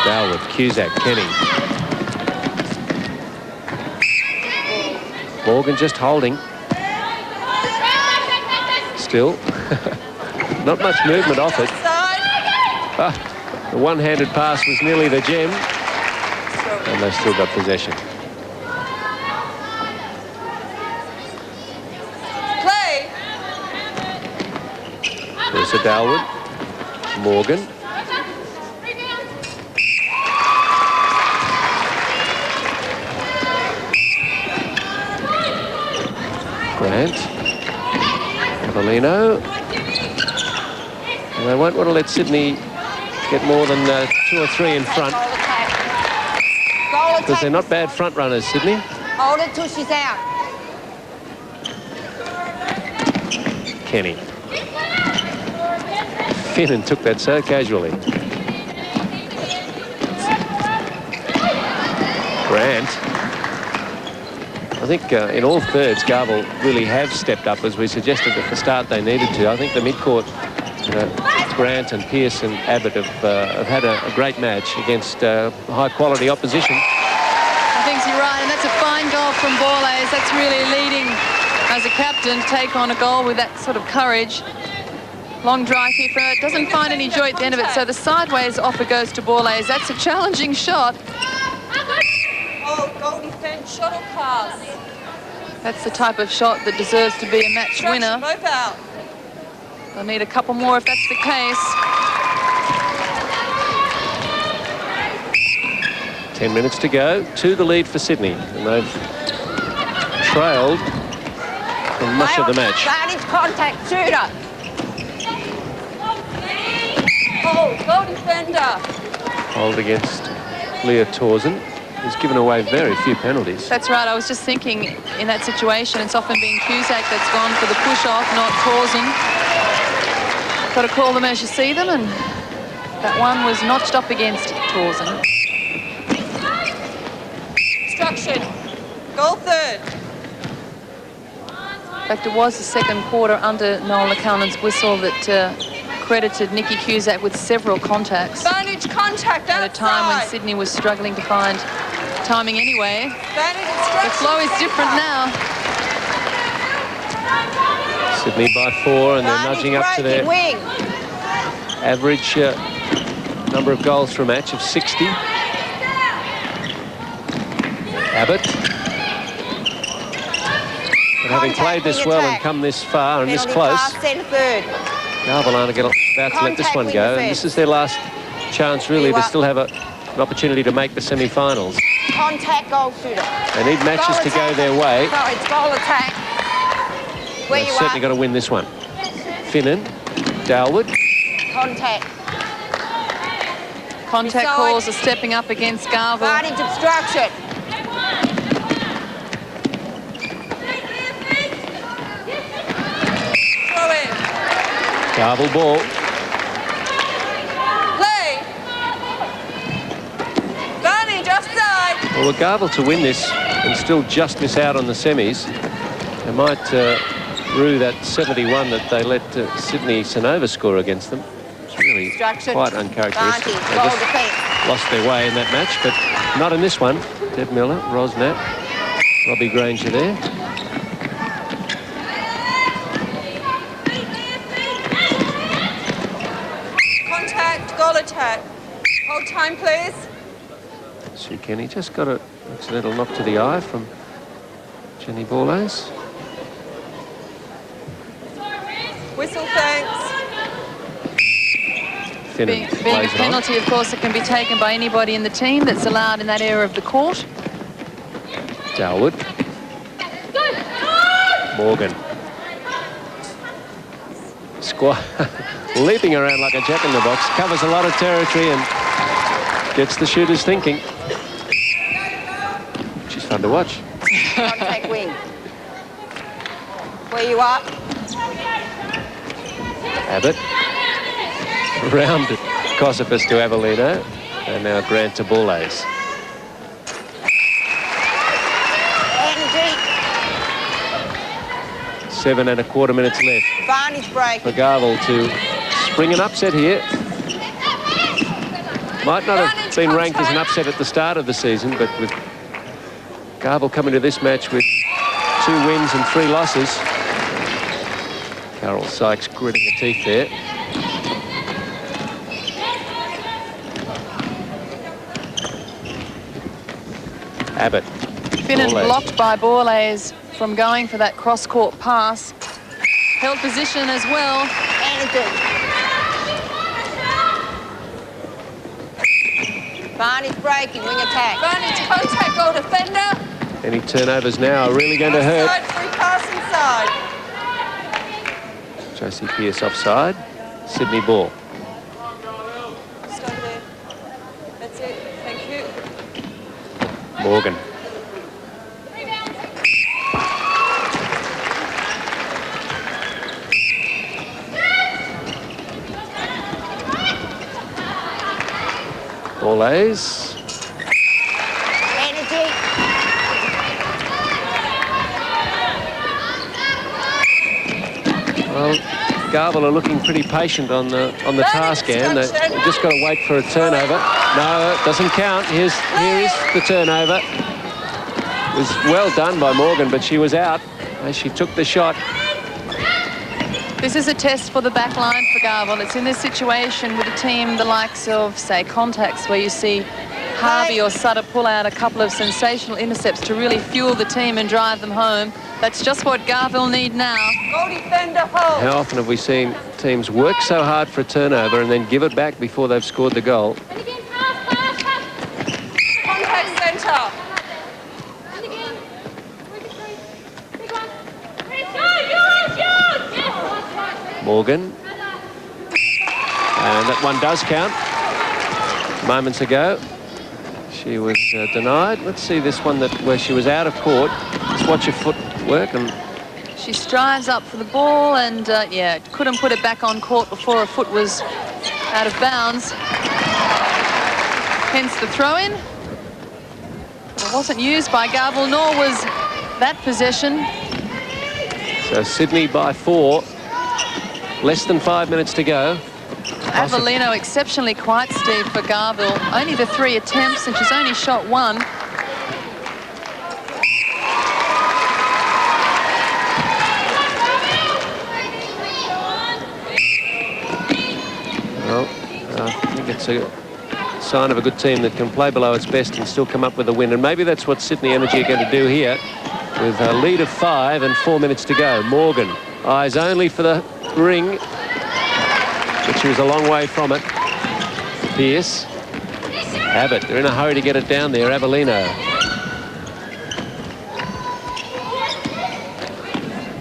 Dalwood, Cusack, Kenny. Morgan just holding. Still. Not much movement off it. The one-handed pass was nearly the gem. And they've still got possession. Play. There's a Dalwood. Morgan. Grant, Avellino, and they won't want to let Sydney get more than 2 or 3 in front, because they're not bad front runners, Sydney. Hold it till she's out. Kenny. Finnan took that so casually. Grant. I think in all thirds, Garville really have stepped up, as we suggested at the start they needed to. I think the midcourt, Grant and Pearce and Abbott have had a great match against high-quality opposition. I think you're right, and that's a fine goal from Bourlays. That's really leading as a captain to take on a goal with that sort of courage. Long drive here for her. It doesn't find any joy at the end of it, so the sideways offer goes to Bourlays. That's a challenging shot. Oh, goal defense, shuttle pass. That's the type of shot that deserves to be a match winner. Both out. They'll need a couple more if that's the case. 10 minutes to go. 2 the lead for Sydney. And they've trailed for much of the match. Advantage contact, shooter. Oh, goal defender. Hold against Leah Torsen, who's given away very few penalties. That's right. I was just thinking in that situation, it's often been Cusack that's gone for the push-off, not Torsen. Got to call them as you see them, and that one was notched up against Torsen. Instruction. Goal third. In fact, it was the second quarter under Noel McCallum's whistle that credited Nikki Cusack with several contacts Advantage contact outside. at a time when Sydney was struggling to find timing anyway. Advantage The instruction. flow is different now. Sydney by 4, and they're Advantage nudging up to their breaking wing. average number of goals for a match of 60. Abbott. But having played this well and come this far and this close, Centre third. Garville aren't about to let this one go, and this is their last chance really to still have an opportunity to make the semi-finals. Contact goal shooter. They need matches to go their way. Sorry, it's goal attack. Where They've you certainly are. got to win this one. Finnan, Dalwood. Contact. Contact Beside. calls are stepping up against Garville. Advantage obstruction. Throw in. Garville ball. Play. Advantage offside. Well, with Garville to win this and still just miss out on the semis, they might rue that 71 that they let Sydney Sonova score against them. It's really Instruction. quite uncharacteristic. Advantage. They Goal just defence. lost their way in that match, but not in this one. Deb Miller, Rosnat, Robbie Granger there. Contact. Goal attack. Hold time, please. Sue Kenny just got an accidental knock to the eye from Jenny Borlase. Whistle, thanks. Finnan Being a plays it on. penalty, of course, that can be taken by anybody in the team that's allowed in that area of the court. Dalwood. Morgan. Leaping around like a jack in the box, covers a lot of territory and gets the shooters thinking. She's fun to watch. Contact wing. Where you are. Abbott. Round Kosopis to Avellino, and now Grant to Borlase. Energy. 7.25 minutes left Advantage break. for Garville to spring an upset here. Might not have been ranked as an upset at the start of the season, but with Garville coming to this match with 2 wins and 3 losses. Carol Sykes gritting the teeth there. Abbott. Finnan Borlase. blocked by Borlase from going for that cross-court pass. Held position as well. Energy. Advantage breaking. Wing attack. Advantage contact. Goal defender. Any turnovers now are really going to hurt. Offside, free pass inside. Josie Pearce offside. Sydney ball. Stop there. That's it. Thank you. Morgan. Borlase. Energy. Well, Garville are looking pretty patient on the task end. They've just got to wait for a turnover. No, it doesn't count. Here is the turnover. It was well done by Morgan, but she was out as she took the shot. This is a test for the back line for Garville. It's in this situation with a team the likes of, say, Contacts, where you see Harvey or Sutter pull out a couple of sensational intercepts to really fuel the team and drive them home. That's just what Garville need now. Go defender, hold. How often have we seen teams work so hard for a turnover and then give it back before they've scored the goal? Contact centre. Morgan. And that one does count. Moments ago, she was denied. Let's see this one where she was out of court. Just watch her foot work. And She strives up for the ball and, yeah, couldn't put it back on court before her foot was out of bounds. Hence the throw-in. It wasn't used by Garville, nor was that possession. so Sydney by 4. Less than 5 minutes to go. Avellino exceptionally quiet, Steve, for Garville. Only the 3 attempts, and she's only shot 1. Well, I think it's a sign of a good team that can play below its best and still come up with a win. And maybe that's what Sydney Energy are going to do here with a lead of 5 and 4 minutes to go. Morgan, eyes only for the ring, but she was a long way from it. Pearce. Abbott, they're in a hurry to get it down there. Avellino.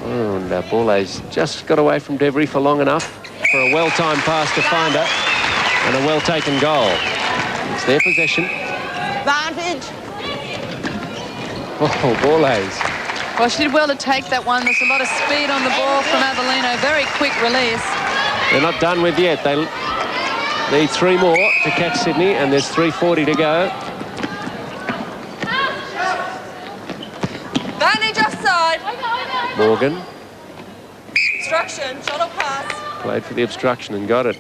Oh, and Bourla's just got away from Devry for long enough for a well-timed pass to find her and a well-taken goal. It's their possession. Advantage. Oh, Bourla's. Well, she did well to take that one. There's a lot of speed on the ball from Avellino. Very quick release. They're not done with yet. They need 3 more to catch Sydney, and there's 3:40 to go. Advantage offside. Morgan Obstruction. Shuttle pass. played for the obstruction and got it.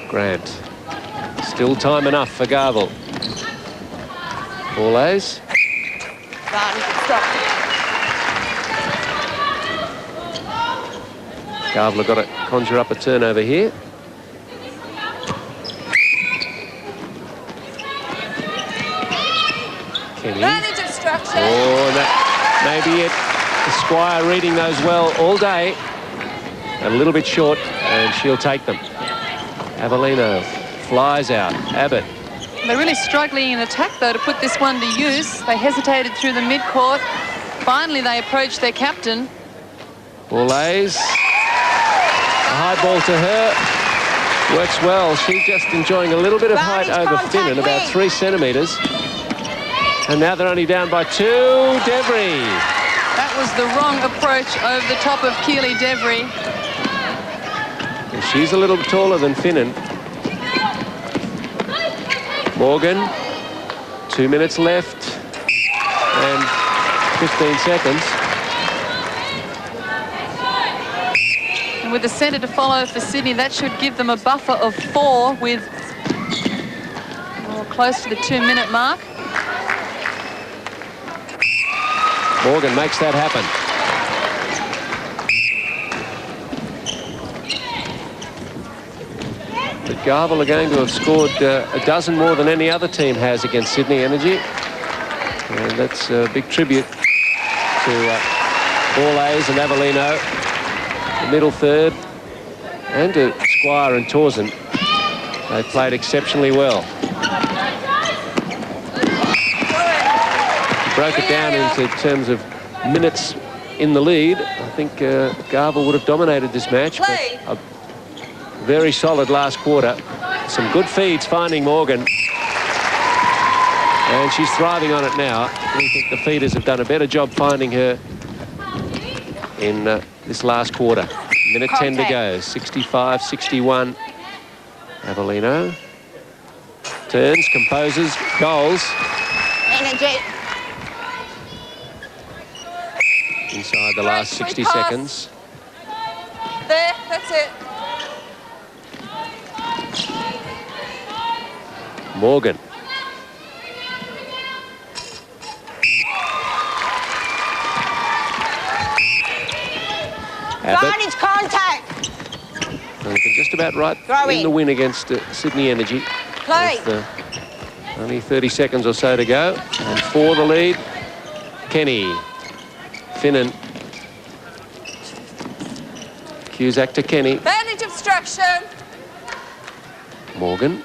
Grant. Still time enough for Garville. Bourla's. Advantage. Stop. Garville have got to conjure up a turnover here. Kenny. Advantage obstruction. Oh, that may be it. Squire reading those well all day. A little bit short, and she'll take them. Avellino flies out. Abbott. They're really struggling in attack, though, to put this one to use. They hesitated through the mid-court. Finally, they approached their captain. Bourla's. A high ball to her. Works well. She's just enjoying a little bit of height over Finnan, about 3 centimetres. And now they're only down by 2. Devry. That was the wrong approach over the top of Keely Devry. And she's a little taller than Finnan. Morgan. 2 minutes left. And 15 seconds. And with the centre to follow for Sydney, that should give them a buffer of 4 with close to the 2-minute mark. Morgan makes that happen. But Garville are going to have scored a dozen more than any other team has against Sydney Energy. And that's a big tribute to Bourla's and Avellino, the middle third, and to Squire and Torsen. They played exceptionally well. Broke it down into terms of minutes in the lead. I think Garville would have dominated this match, but a very solid last quarter. Some good feeds finding Morgan. And she's thriving on it now. We think the feeders have done a better job finding her in this last quarter. Minute 10 to go, 65-61. Avellino turns, composes, goals. Energy. Inside the last 60 seconds. There, that's it. Morgan. Abbott. Advantage contact. just about right Throw in in. the win against Sydney Energy. Play. With, only 30 seconds or so to go. And for the lead, Kenny. Finnan. Cusack to Kenny. Advantage obstruction. Morgan.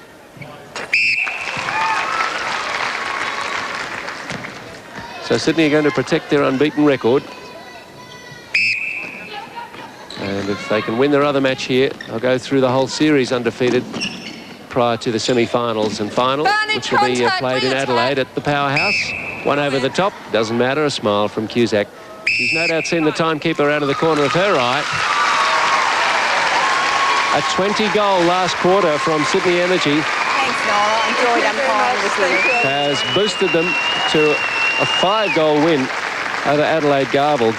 So Sydney are going to protect their unbeaten record. And if they can win their other match here, they'll go through the whole series undefeated prior to the semi-finals and final, which will be played in Adelaide at the Powerhouse. One over the top, doesn't matter, a smile from Cusack. She's no doubt seen the timekeeper out of the corner of her eye. A 20-goal last quarter from Sydney Energy Thanks, Nora. Enjoyed umpiring with you. has boosted them to a 5-goal win over Adelaide Garville.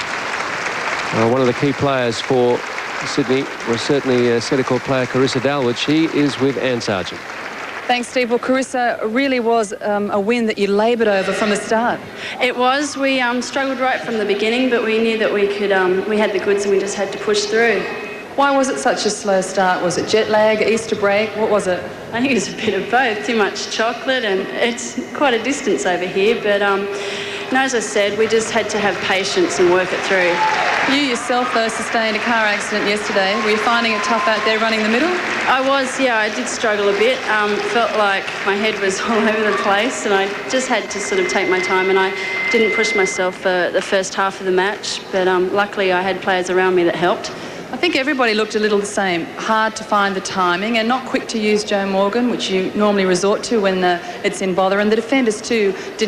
One of the key players for Sydney was certainly centre court player Carissa Dalwood. She is with Anne Sargent. Thanks, Steve. Well, Carissa, really was a win that you laboured over from the start. It was. We struggled right from the beginning, but we knew that we could. We had the goods, and we just had to push through. Why was it such a slow start? Was it jet lag, Easter break? What was it? I think it was a bit of both. Too much chocolate, and it's quite a distance over here. But as I said, we just had to have patience and work it through. You yourself, though, sustained a car accident yesterday. Were you finding it tough out there running the middle? I was, yeah. I did struggle a bit. Felt like my head was all over the place, and I just had to sort of take my time. And I didn't push myself for the first half of the match. But luckily, I had players around me that helped. I think everybody looked a little the same. Hard to find the timing and not quick to use Joe Morgan, which you normally resort to when it's in bother. And the defenders, too, didn't